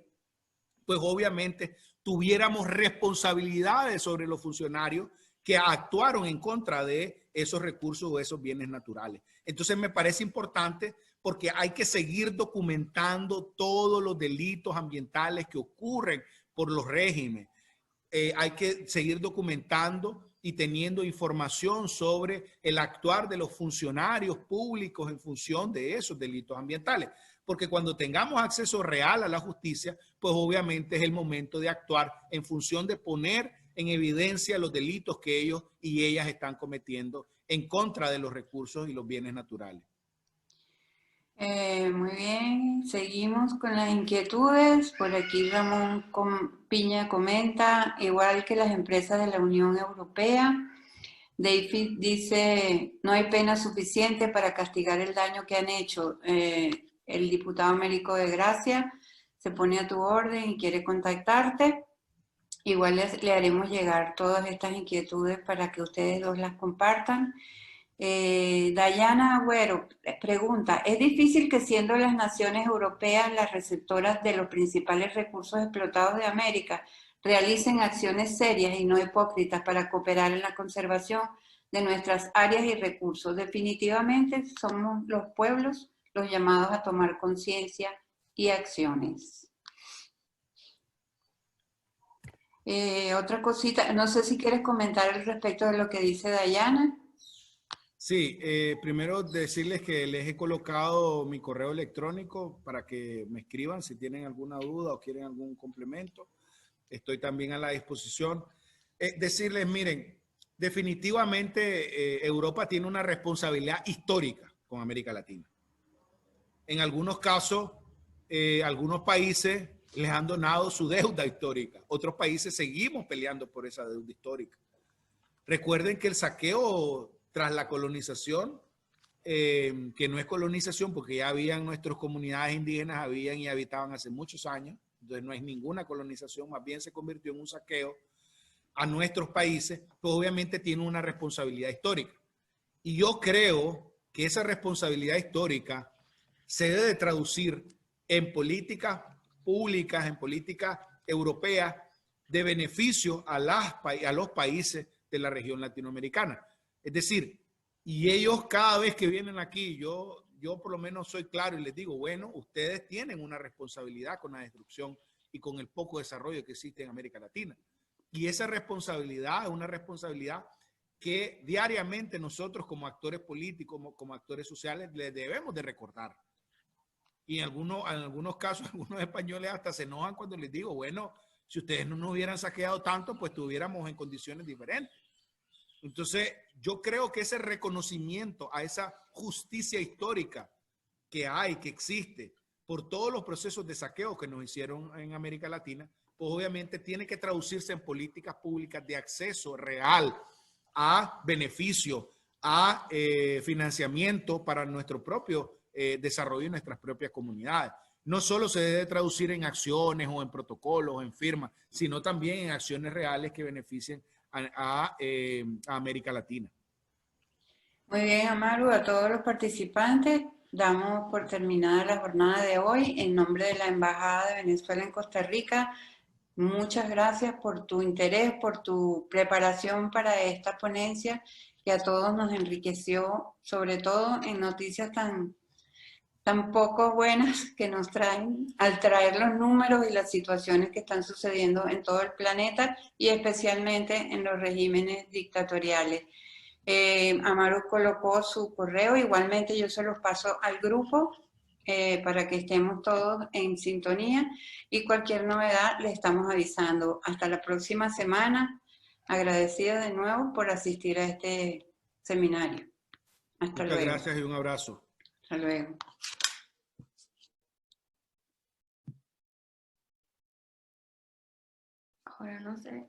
pues obviamente tuviéramos responsabilidades sobre los funcionarios que actuaron en contra de esos recursos o esos bienes naturales. Entonces me parece importante porque hay que seguir documentando todos los delitos ambientales que ocurren por los regímenes. Hay que seguir documentando y teniendo información sobre el actuar de los funcionarios públicos en función de esos delitos ambientales. Porque cuando tengamos acceso real a la justicia, pues obviamente es el momento de actuar en función de poner en evidencia los delitos que ellos y ellas están cometiendo en contra de los recursos y los bienes naturales. Muy bien, seguimos con las inquietudes. Por aquí Ramón Piña comenta, igual que las empresas de la Unión Europea. David dice, no hay pena suficiente para castigar el daño que han hecho. El diputado Américo de Gracia se pone a tu orden y quiere contactarte. Igual le haremos llegar todas estas inquietudes para que ustedes dos las compartan. Dayana Agüero pregunta, ¿es difícil que siendo las naciones europeas las receptoras de los principales recursos explotados de América realicen acciones serias y no hipócritas para cooperar en la conservación de nuestras áreas y recursos? Definitivamente somos los pueblos los llamados a tomar conciencia y acciones. Otra cosita, no sé si quieres comentar al respecto de lo que dice Dayana. Sí, primero decirles que les he colocado mi correo electrónico para que me escriban si tienen alguna duda o quieren algún complemento. Estoy también a la disposición. Decirles, miren, definitivamente Europa tiene una responsabilidad histórica con América Latina. En algunos casos, algunos países les han donado su deuda histórica. Otros países seguimos peleando por esa deuda histórica. Recuerden que el saqueo tras la colonización, que no es colonización porque ya habían nuestras comunidades indígenas, habían y habitaban hace muchos años, entonces no hay ninguna colonización, más bien se convirtió en un saqueo a nuestros países, pues obviamente tiene una responsabilidad histórica. Y yo creo que esa responsabilidad histórica se debe de traducir en políticas públicas, en políticas europeas de beneficio a los países de la región latinoamericana. Es decir, y ellos cada vez que vienen aquí, yo por lo menos soy claro y les digo, bueno, ustedes tienen una responsabilidad con la destrucción y con el poco desarrollo que existe en América Latina. Y esa responsabilidad es una responsabilidad que diariamente nosotros como actores políticos, como actores sociales, les debemos de recordar. Y en algunos casos, algunos españoles hasta se enojan cuando les digo, bueno, si ustedes no nos hubieran saqueado tanto, pues estuviéramos en condiciones diferentes. Entonces, yo creo que ese reconocimiento a esa justicia histórica que hay, que existe, por todos los procesos de saqueo que nos hicieron en América Latina, pues obviamente tiene que traducirse en políticas públicas de acceso real a beneficio, a financiamiento para nuestro propio desarrollo y nuestras propias comunidades. No solo se debe traducir en acciones o en protocolos, en firmas, sino también en acciones reales que beneficien a América Latina. Muy bien, Amaru, a todos los participantes, damos por terminada la jornada de hoy. En nombre de la Embajada de Venezuela en Costa Rica, muchas gracias por tu interés, por tu preparación para esta ponencia, que a todos nos enriqueció, sobre todo en noticias tan poco buenas que nos traen al traer los números y las situaciones que están sucediendo en todo el planeta y especialmente en los regímenes dictatoriales. Amaru colocó su correo, igualmente yo se los paso al grupo para que estemos todos en sintonía y cualquier novedad le estamos avisando. Hasta la próxima semana. Agradecida de nuevo por asistir a este seminario. Hasta luego. Muchas gracias y un abrazo. Hasta luego. Ahora no sé.